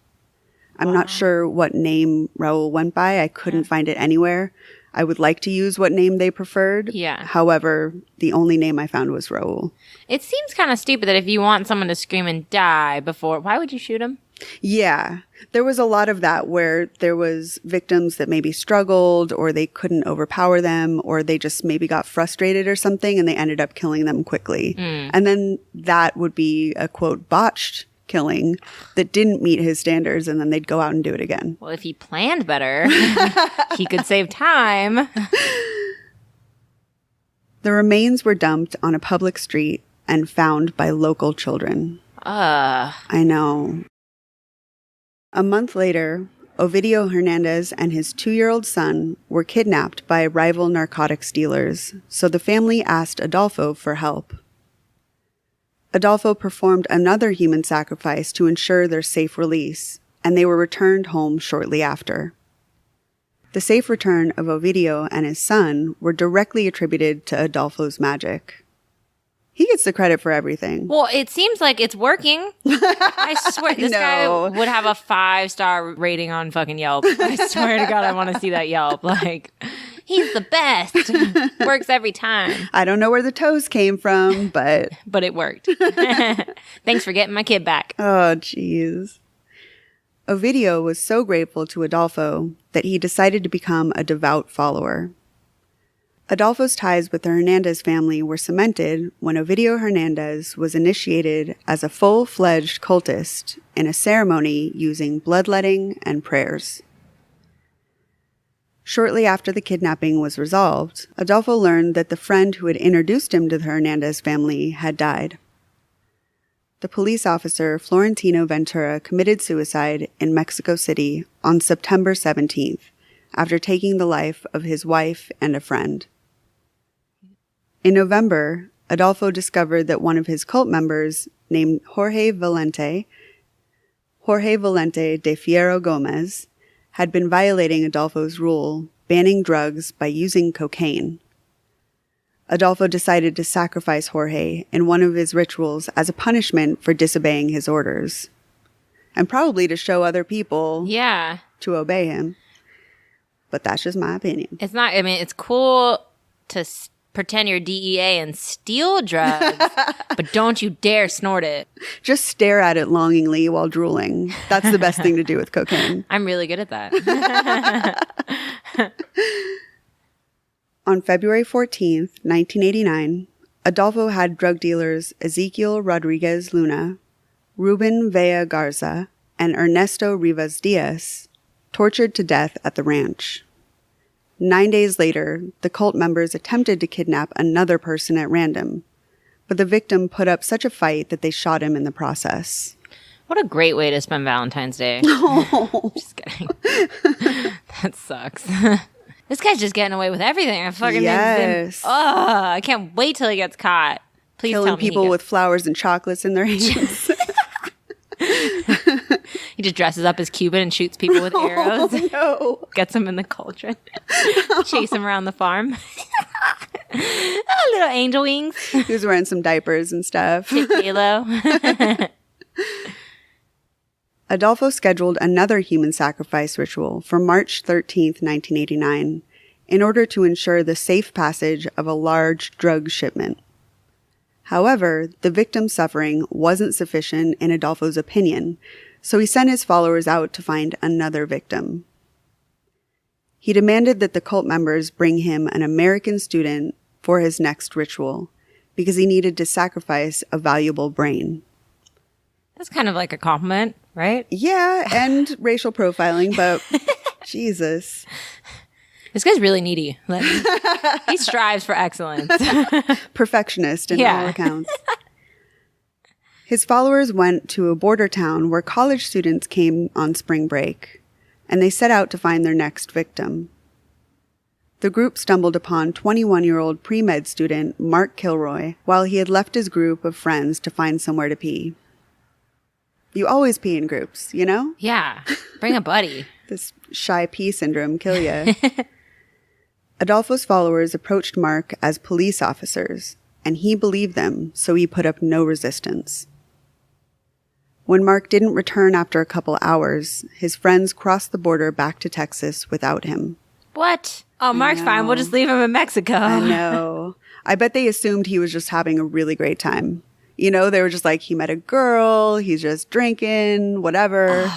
I'm not sure what name Raul went by. I couldn't find it anywhere. I would like to use what name they preferred. Yeah. However, the only name I found was Raul. It seems kind of stupid that if you want someone to scream and die before, why would you shoot him? Yeah. There was a lot of that where there was victims that maybe struggled or they couldn't overpower them or they just maybe got frustrated or something and they ended up killing them quickly. And then that would be a, quote, botched killing that didn't meet his standards and then they'd go out and do it again. Well, if he planned better, he could save time. The remains were dumped on a public street and found by local children. I know. A month later, Ovidio Hernandez and his 2-year-old son were kidnapped by rival narcotics dealers, so the family asked Adolfo for help. Adolfo performed another human sacrifice to ensure their safe release, and they were returned home shortly after. The safe return of Ovidio and his son were directly attributed to Adolfo's magic. He gets the credit for everything. Well, it seems like it's working. I swear, this guy would have a 5-star rating on fucking Yelp. I swear to God, I want to see that Yelp. Like, he's the best. Works every time. I don't know where the toes came from, but... but it worked. Thanks for getting my kid back. Oh, jeez. Ovidio was so grateful to Adolfo that he decided to become a devout follower. Adolfo's ties with the Hernandez family were cemented when Ovidio Hernandez was initiated as a full-fledged cultist in a ceremony using bloodletting and prayers. Shortly after the kidnapping was resolved, Adolfo learned that the friend who had introduced him to the Hernandez family had died. The police officer Florentino Ventura committed suicide in Mexico City on September 17th after taking the life of his wife and a friend. In November, Adolfo discovered that one of his cult members, named Jorge Valente de Fierro Gomez, had been violating Adolfo's rule, banning drugs by using cocaine. Adolfo decided to sacrifice Jorge in one of his rituals as a punishment for disobeying his orders. And probably to show other people to obey him. But that's just my opinion. It's not, I mean, it's cool to pretend you're DEA and steal drugs, but don't you dare snort it. Just stare at it longingly while drooling. That's the best thing to do with cocaine. I'm really good at that. On February 14th, 1989, Adolfo had drug dealers Ezequiel Rodriguez Luna, Ruben Vea Garza, and Ernesto Rivas Diaz tortured to death at the ranch. 9 days later, the cult members attempted to kidnap another person at random, but the victim put up such a fight that they shot him in the process. What a great way to spend Valentine's Day. Oh. Just kidding. That sucks. This guy's just getting away with everything. I can't wait till he gets caught. Please killing tell me people with flowers and chocolates in their hands. He just dresses up as Cupid and shoots people with arrows. Oh, no. Gets them in the cauldron. Chase them around the farm. Oh, little angel wings. He was wearing some diapers and stuff. Halo. Adolfo scheduled another human sacrifice ritual for March 13th, 1989, in order to ensure the safe passage of a large drug shipment. However, the victim's suffering wasn't sufficient in Adolfo's opinion, so he sent his followers out to find another victim. He demanded that the cult members bring him an American student for his next ritual, because he needed to sacrifice a valuable brain. That's kind of like a compliment, right? Yeah, and racial profiling, but Jesus. This guy's really needy. Like, he strives for excellence. Perfectionist in all accounts. His followers went to a border town where college students came on spring break, and they set out to find their next victim. The group stumbled upon 21-year-old pre-med student Mark Kilroy while he had left his group of friends to find somewhere to pee. You always pee in groups, you know? Yeah. Bring a buddy. This shy pee syndrome kill ya. Adolfo's followers approached Mark as police officers, and he believed them, so he put up no resistance. When Mark didn't return after a couple hours, his friends crossed the border back to Texas without him. What? Oh, Mark's fine. We'll just leave him in Mexico. I know. I bet they assumed he was just having a really great time. You know, they were just like, he met a girl, he's just drinking, whatever.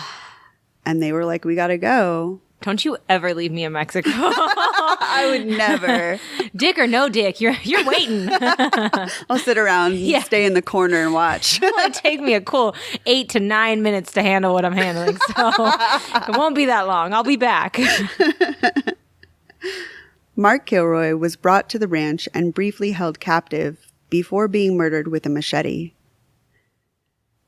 And they were like, we got to go. Don't you ever leave me in Mexico. I would never. Dick or no dick, you're waiting. I'll sit around and stay in the corner and watch. It'll only take me a cool 8 to 9 minutes to handle what I'm handling. So it won't be that long. I'll be back. Mark Kilroy was brought to the ranch and briefly held captive before being murdered with a machete.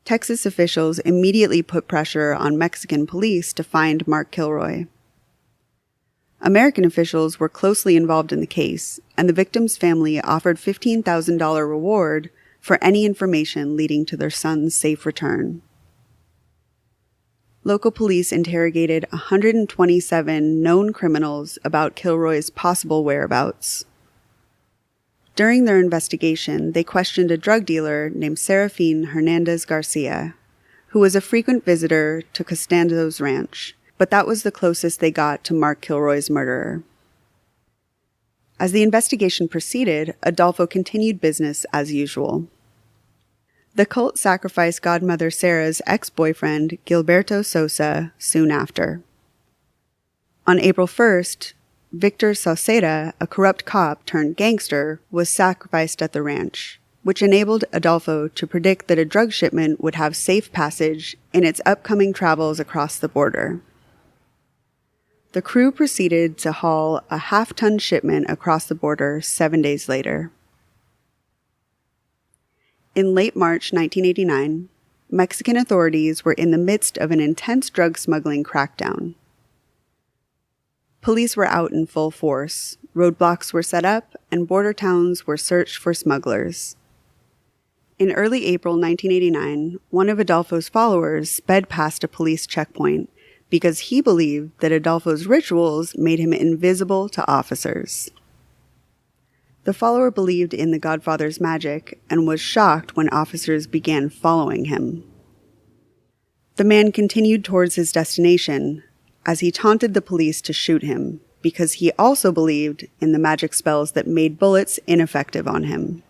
Texas officials immediately put pressure on Mexican police to find Mark Kilroy. American officials were closely involved in the case, and the victim's family offered $15,000 reward for any information leading to their son's safe return. Local police interrogated 127 known criminals about Kilroy's possible whereabouts. During their investigation, they questioned a drug dealer named Serafin Hernandez Garcia, who was a frequent visitor to Constanzo's ranch, but that was the closest they got to Mark Kilroy's murderer. As the investigation proceeded, Adolfo continued business as usual. The cult sacrificed godmother Sarah's ex-boyfriend, Gilberto Sosa, soon after. On April 1st, Victor Salceda, a corrupt cop turned gangster, was sacrificed at the ranch, which enabled Adolfo to predict that a drug shipment would have safe passage in its upcoming travels across the border. The crew proceeded to haul a half-ton shipment across the border 7 days later. In late March 1989, Mexican authorities were in the midst of an intense drug smuggling crackdown. Police were out in full force, roadblocks were set up, and border towns were searched for smugglers. In early April 1989, one of Adolfo's followers sped past a police checkpoint because he believed that Adolfo's rituals made him invisible to officers. The follower believed in the Godfather's magic and was shocked when officers began following him. The man continued towards his destination as he taunted the police to shoot him because he also believed in the magic spells that made bullets ineffective on him.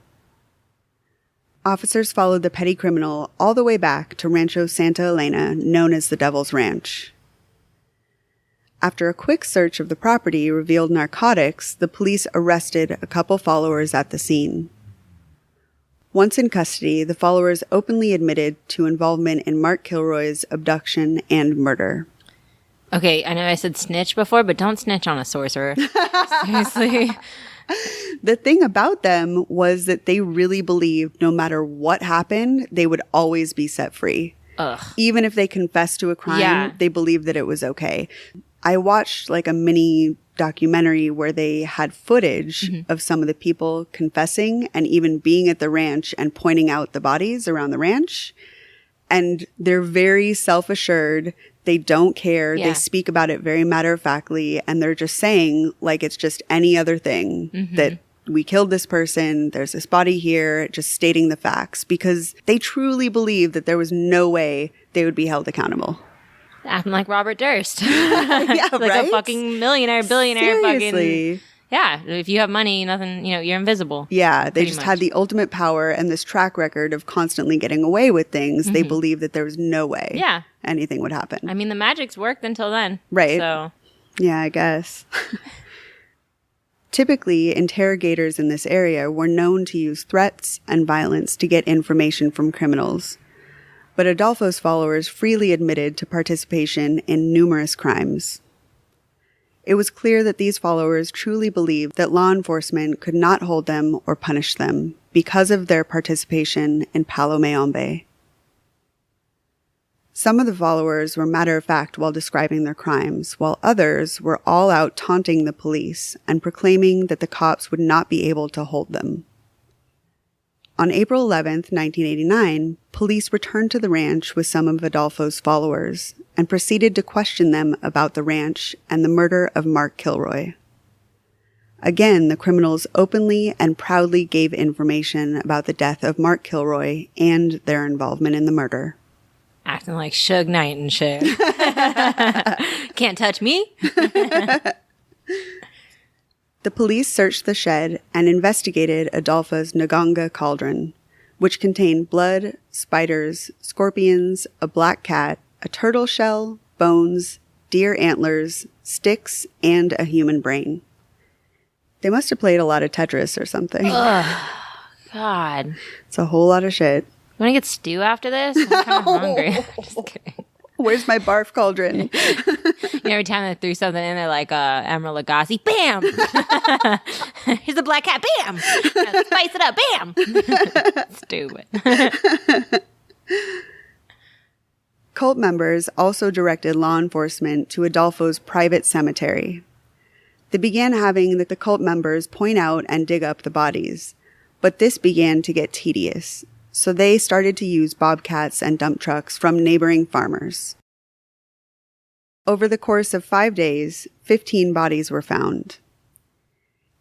Officers followed the petty criminal all the way back to Rancho Santa Elena, known as the Devil's Ranch. After a quick search of the property revealed narcotics, the police arrested a couple followers at the scene. Once in custody, the followers openly admitted to involvement in Mark Kilroy's abduction and murder. Okay, I know I said snitch before, but don't snitch on a sorcerer. Seriously. The thing about them was that they really believed no matter what happened, they would always be set free. Ugh. Even if they confessed to a crime, they believed that it was okay. I watched like a mini documentary where they had footage of some of the people confessing and even being at the ranch and pointing out the bodies around the ranch. And they're very self-assured. They don't care. Yeah. They speak about it very matter-of-factly. And they're just saying like it's just any other thing that we killed this person. There's this body here, just stating the facts because they truly believe that there was no way they would be held accountable. Acting like Robert Durst. Yeah, like right? A fucking millionaire, billionaire. Seriously. Fucking. Yeah, if you have money, nothing, you're invisible. Yeah, they just had the ultimate power and this track record of constantly getting away with things. They believed that there was no way anything would happen. I mean, the magic's worked until then. Right. So. Yeah, I guess. Typically, interrogators in this area were known to use threats and violence to get information from criminals. But Adolfo's followers freely admitted to participation in numerous crimes. It was clear that these followers truly believed that law enforcement could not hold them or punish them because of their participation in Palo Mayombe. Some of the followers were matter-of-fact while describing their crimes, while others were all out taunting the police and proclaiming that the cops would not be able to hold them. On April 11th, 1989, police returned to the ranch with some of Adolfo's followers and proceeded to question them about the ranch and the murder of Mark Kilroy. Again, the criminals openly and proudly gave information about the death of Mark Kilroy and their involvement in the murder. Acting like Suge Knight and shit. Can't touch me. The police searched the shed and investigated Adolfo's Naganga cauldron, which contained blood, spiders, scorpions, a black cat, a turtle shell, bones, deer antlers, sticks, and a human brain. They must have played a lot of Tetris or something. Ugh, God. It's a whole lot of shit. You want to get stew after this? I'm kind of hungry. Just kidding. Where's my barf cauldron? Every time they threw something in there, like Emerald Lagasse, bam! Here's the black cat, bam! Spice it up, bam! Stupid. Cult members also directed law enforcement to Adolfo's private cemetery. They began having the cult members point out and dig up the bodies, but this began to get tedious, so they started to use bobcats and dump trucks from neighboring farmers. Over the course of 5 days, 15 bodies were found.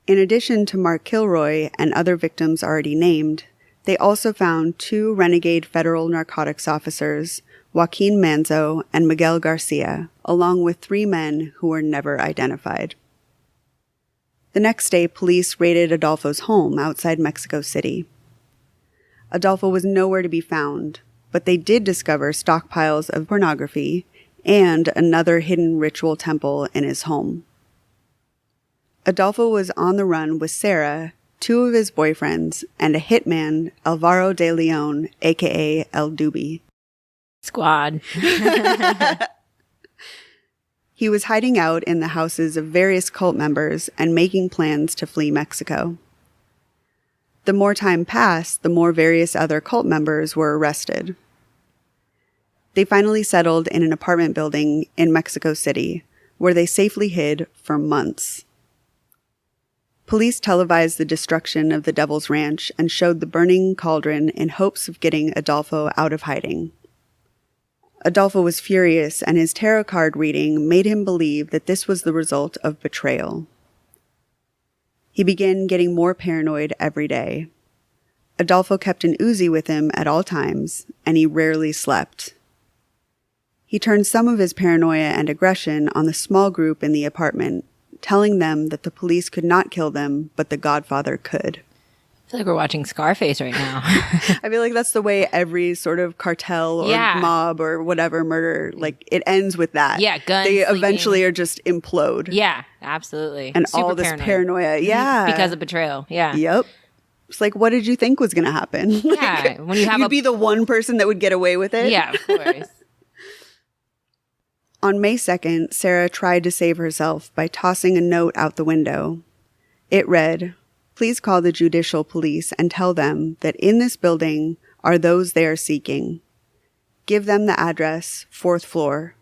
In addition to Mark Kilroy and other victims already named, they also found 2 renegade federal narcotics officers, Joaquin Manzo and Miguel Garcia, along with 3 men who were never identified. The next day, police raided Adolfo's home outside Mexico City. Adolfo was nowhere to be found, but they did discover stockpiles of pornography and another hidden ritual temple in his home. Adolfo was on the run with Sarah, 2 of his boyfriends, and a hitman, Alvaro de Leon, aka El Dubi. Squad. He was hiding out in the houses of various cult members and making plans to flee Mexico. The more time passed, the more various other cult members were arrested. They finally settled in an apartment building in Mexico City, where they safely hid for months. Police televised the destruction of the Devil's Ranch and showed the burning cauldron in hopes of getting Adolfo out of hiding. Adolfo was furious, and his tarot card reading made him believe that this was the result of betrayal. He began getting more paranoid every day. Adolfo kept an Uzi with him at all times, and he rarely slept. He turned some of his paranoia and aggression on the small group in the apartment, telling them that the police could not kill them, but the Godfather could. I feel like we're watching Scarface right now. I feel like that's the way every sort of cartel or mob or whatever murder, like, it ends with that. Yeah, guns. They eventually are just implode. Yeah, absolutely. And super all this paranoia. Yeah. Because of betrayal. Yeah. Yep. It's like, what did you think was going to happen? Yeah. When you have You'd be the one person that would get away with it. Yeah, of course. On May 2nd, Sarah tried to save herself by tossing a note out the window. It read, "Please call the judicial police and tell them that in this building are those they are seeking. Give them the address, 4th floor.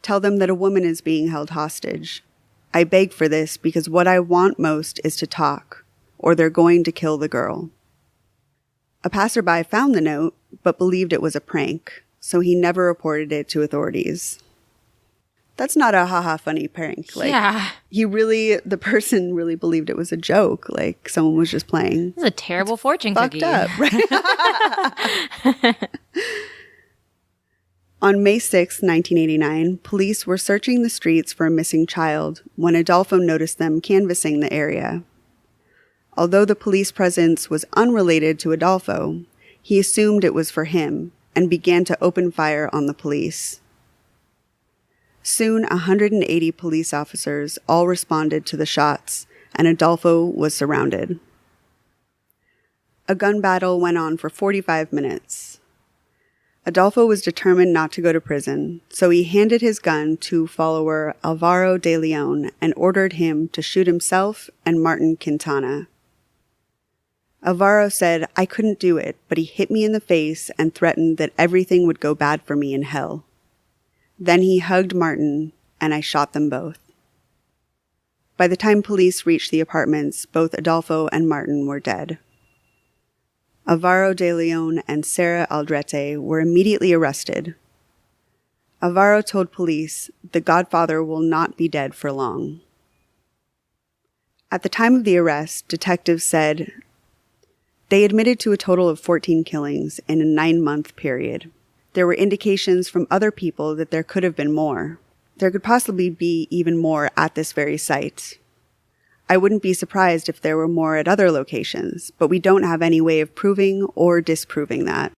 Tell them that a woman is being held hostage. I beg for this because what I want most is to talk, or they're going to kill the girl." A passerby found the note, but believed it was a prank, so he never reported it to authorities. That's not a haha funny prank. Like, yeah. The person really believed it was a joke. Like, someone was just playing. This is a terrible fortune cookie. Fucked up, right? On May 6, 1989, police were searching the streets for a missing child when Adolfo noticed them canvassing the area. Although the police presence was unrelated to Adolfo, he assumed it was for him and began to open fire on the police. Soon, 180 police officers all responded to the shots, and Adolfo was surrounded. A gun battle went on for 45 minutes. Adolfo was determined not to go to prison, so he handed his gun to follower Alvaro de Leon and ordered him to shoot himself and Martin Quintana. Alvaro said, "I couldn't do it, but he hit me in the face and threatened that everything would go bad for me in hell. Then he hugged Martin, and I shot them both." By the time police reached the apartments, both Adolfo and Martin were dead. Alvaro de Leon and Sarah Aldrete were immediately arrested. Alvaro told police, "The Godfather will not be dead for long." At the time of the arrest, detectives said they admitted to a total of 14 killings in a 9-month period. There were indications from other people that there could have been more. There could possibly be even more at this very site. I wouldn't be surprised if there were more at other locations, but we don't have any way of proving or disproving that.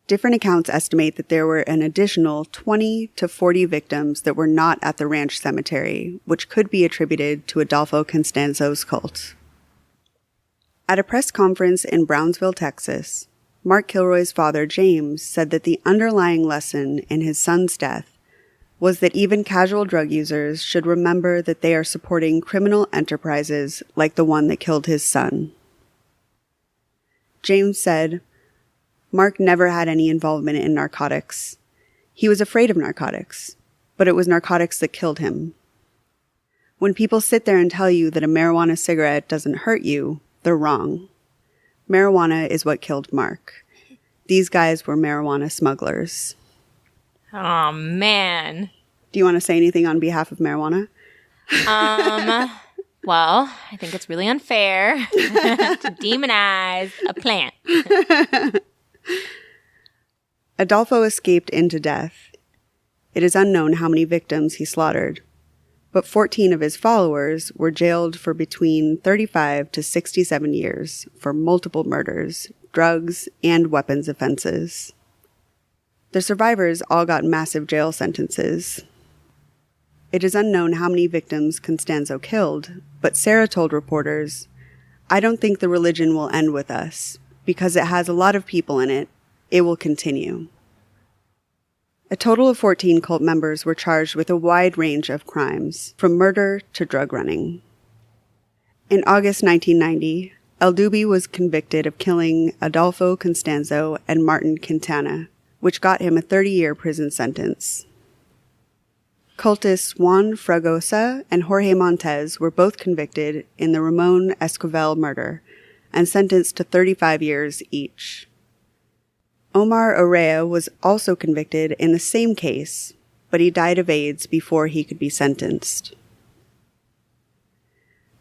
Different accounts estimate that there were an additional 20 to 40 victims that were not at the ranch cemetery, which could be attributed to Adolfo Constanzo's cult. At a press conference in Brownsville, Texas, Mark Kilroy's father, James, said that the underlying lesson in his son's death was that even casual drug users should remember that they are supporting criminal enterprises like the one that killed his son. James said, Mark never had any involvement in narcotics. He was afraid of narcotics, but it was narcotics that killed him. When people sit there and tell you that a marijuana cigarette doesn't hurt you, they're wrong. Marijuana is what killed Mark. These guys were marijuana smugglers. Oh, man. Do you want to say anything on behalf of marijuana? Well, I think it's really unfair to demonize a plant. Adolfo escaped into death. It is unknown how many victims he slaughtered, but 14 of his followers were jailed for between 35 to 67 years for multiple murders, drugs, and weapons offenses. The survivors all got massive jail sentences. It is unknown how many victims Constanzo killed, but Sarah told reporters, "I don't think the religion will end with us, because it has a lot of people in it. It will continue." A total of 14 cult members were charged with a wide range of crimes, from murder to drug running. In August 1990, El Dubi was convicted of killing Adolfo Constanzo and Martin Quintana, which got him a 30-year prison sentence. Cultists Juan Fragosa and Jorge Montez were both convicted in the Ramon Esquivel murder and sentenced to 35 years each. Omar Orea was also convicted in the same case, but he died of AIDS before he could be sentenced.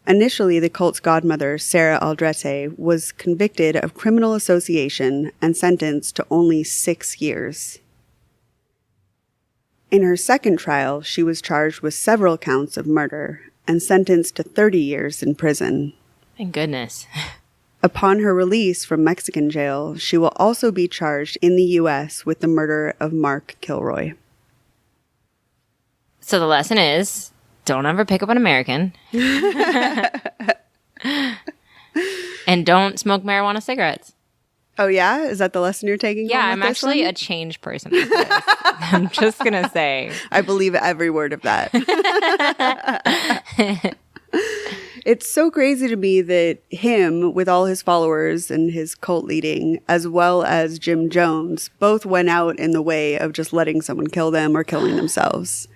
Initially, the cult's godmother, Sarah Aldrete, was convicted of criminal association and sentenced to only 6 years. In her second trial, she was charged with several counts of murder and sentenced to 30 years in prison. Thank goodness. Upon her release from Mexican jail, she will also be charged in the U.S. with the murder of Mark Kilroy. So the lesson is, don't ever pick up an American. And don't smoke marijuana cigarettes. Oh, yeah? Is that the lesson you're taking? Yeah, I'm actually a changed person after this. I'm just going to say. I believe every word of that. It's so crazy to me that him, with all his followers and his cult leading, as well as Jim Jones, both went out in the way of just letting someone kill them or killing themselves.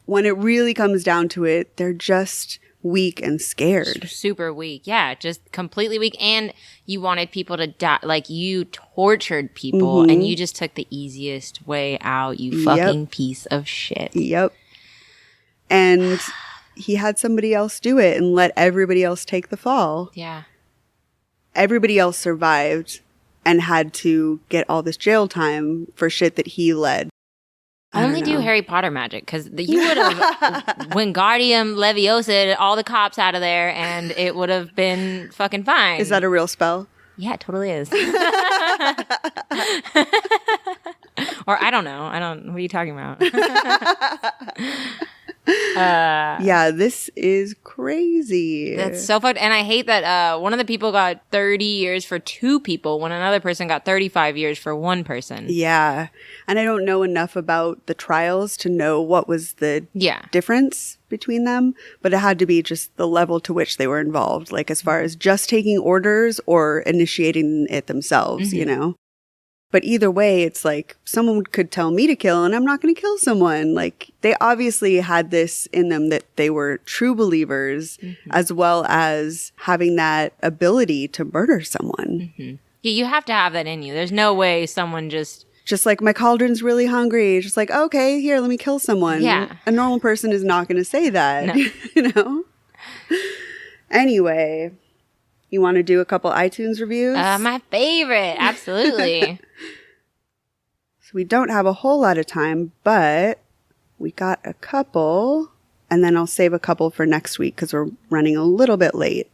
When it really comes down to it, they're just weak and scared. Super weak. Yeah, just completely weak. And you wanted people to die. Like, you tortured people and you just took the easiest way out, you fucking piece of shit. Yep. And he had somebody else do it and let everybody else take the fall. Yeah. Everybody else survived and had to get all this jail time for shit that he led. Only do Harry Potter magic, because you would have Wingardium Leviosa all the cops out of there and it would have been fucking fine. Is that a real spell? Yeah, it totally is. Or I don't know. What are you talking about? Yeah, this is crazy. That's so fucked. And I hate that one of the people got 30 years for 2 people when another person got 35 years for 1 person. Yeah. And I don't know enough about the trials to know what was the difference between them, but it had to be just the level to which they were involved, like as far as just taking orders or initiating it themselves, you know? But either way, it's like someone could tell me to kill and I'm not going to kill someone. Like, they obviously had this in them that they were true believers as well as having that ability to murder someone. Yeah, you have to have that in you. There's no way someone just like, my cauldron's really hungry. Just like, okay, here, let me kill someone. Yeah. A normal person is not going to say that, No. you know? Anyway, you want to do a couple iTunes reviews? My favorite. Absolutely. So we don't have a whole lot of time, but we got a couple. And then I'll save a couple for next week because we're running a little bit late.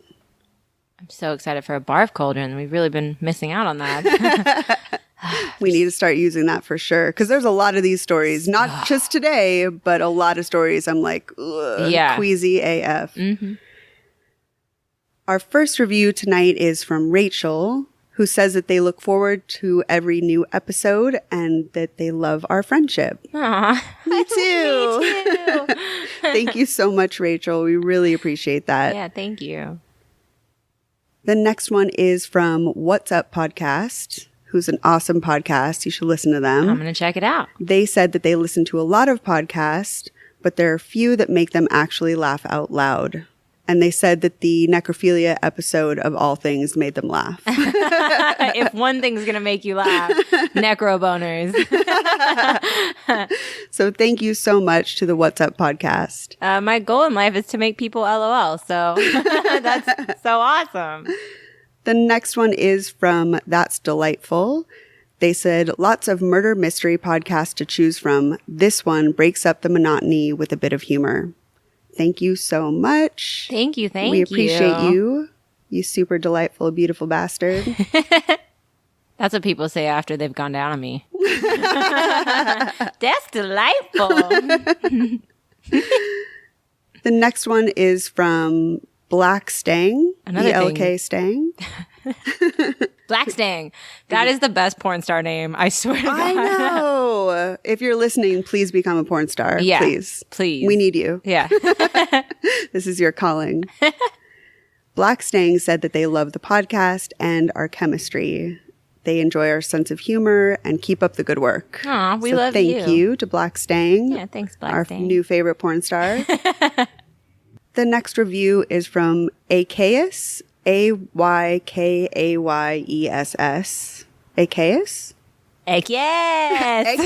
I'm so excited for a barf cauldron. We've really been missing out on that. We need to start using that for sure. Because there's a lot of these stories, not just today, but a lot of stories I'm like, queasy AF. Mm-hmm. Our first review tonight is from Rachel, who says that they look forward to every new episode and that they love our friendship. Aw. Me too. Me too. Thank you so much, Rachel. We really appreciate that. Yeah, thank you. The next one is from What's Up Podcast, who's an awesome podcast. You should listen to them. I'm going to check it out. They said that they listen to a lot of podcasts, but there are few that make them actually laugh out loud. And they said that the necrophilia episode of all things made them laugh. If one thing's going to make you laugh, necroboners. So thank you so much to the What's Up Podcast. My goal in life is to make people LOL. So that's so awesome. The next one is from That's Delightful. They said, lots of murder mystery podcasts to choose from. This one breaks up the monotony with a bit of humor. Thank you so much. Thank you. We appreciate you. You super delightful, beautiful bastard. That's what people say after they've gone down on me. That's delightful. The next one is from Black Stang. Another BLK Stang. Black Stang. That is the best porn star name. I swear to God. I know. If you're listening, please become a porn star. Yeah, please. Please. We need you. Yeah. This is your calling. Black Stang said that they love the podcast and our chemistry. They enjoy our sense of humor and keep up the good work. Aw, we love you. Thank you to Black Stang. Yeah, thanks, Black our Stang. Our new favorite porn star. The next review is from Achaeus. Aykayyess. Achaeus? Yes.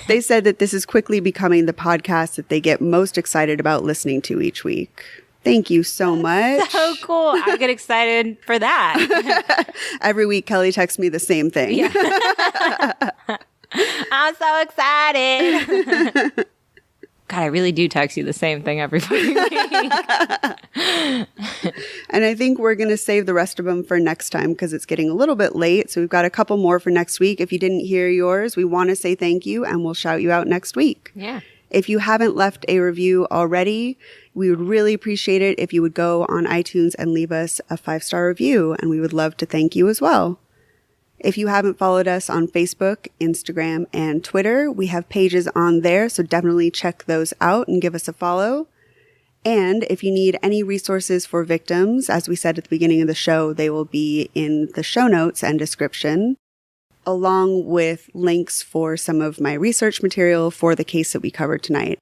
They said that this is quickly becoming the podcast that they get most excited about listening to each week. Thank you so much. So cool. I get excited for that. Every week, Kelly texts me the same thing. Yeah. I'm so excited. God, I really do text you the same thing every fucking week. And I think we're going to save the rest of them for next time because it's getting a little bit late. So we've got a couple more for next week. If you didn't hear yours, we want to say thank you and we'll shout you out next week. Yeah. If you haven't left a review already, we would really appreciate it if you would go on iTunes and leave us a 5-star review, and we would love to thank you as well. If you haven't followed us on Facebook, Instagram, and Twitter, we have pages on there, so definitely check those out and give us a follow. And if you need any resources for victims, as we said at the beginning of the show, they will be in the show notes and description, along with links for some of my research material for the case that we covered tonight.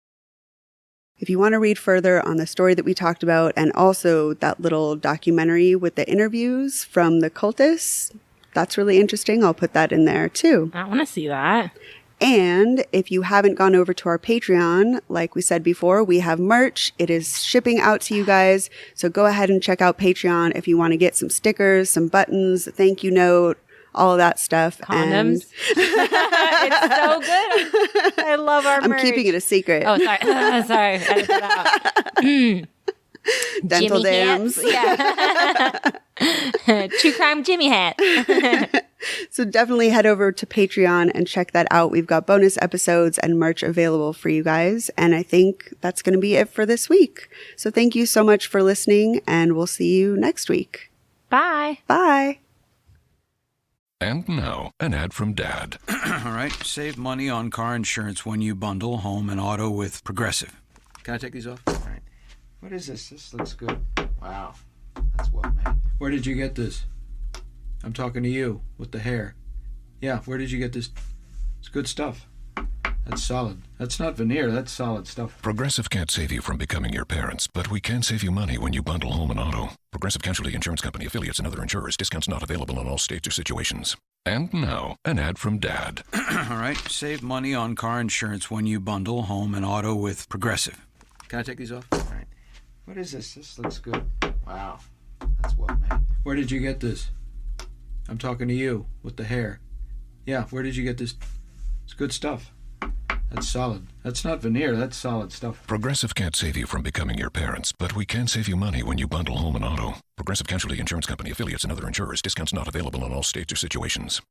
If you want to read further on the story that we talked about and also that little documentary with the interviews from the cultists, that's really interesting. I'll put that in there too. I want to see that. And if you haven't gone over to our Patreon, like we said before, we have merch. It is shipping out to you guys. So go ahead and check out Patreon if you want to get some stickers, some buttons, a thank you note, all of that stuff. Condoms. It's so good. I love our merch. I'm keeping it a secret. Oh, sorry. Sorry. Edit that out. Dental Jimmy dams. Hats. Yeah. True crime Jimmy hat. So definitely head over to Patreon and check that out. We've got bonus episodes and merch available for you guys. And I think that's going to be it for this week. So thank you so much for listening, and we'll see you next week. Bye. Bye. And now, an ad from Dad. All right, save money on car insurance when you bundle home and auto with Progressive. Can I take these off? All right. What is this? This looks good. Wow. That's well made. Where did you get this? I'm talking to you with the hair. Yeah, where did you get this? It's good stuff. That's solid. That's not veneer. That's solid stuff. Progressive can't save you from becoming your parents, but we can save you money when you bundle home and auto. Progressive Casualty Insurance Company, affiliates, and other insurers. Discounts not available in all states or situations. And now, an ad from Dad. All right, save money on car insurance when you bundle home and auto with Progressive. Can I take these off? All right. What is this? This looks good. Wow. That's well made. Where did you get this? I'm talking to you with the hair. Yeah, where did you get this? It's good stuff. That's solid. That's not veneer. That's solid stuff. Progressive can't save you from becoming your parents, but we can save you money when you bundle home and auto. Progressive Casualty Insurance Company, affiliates, and other insurers. Discounts not available in all states or situations.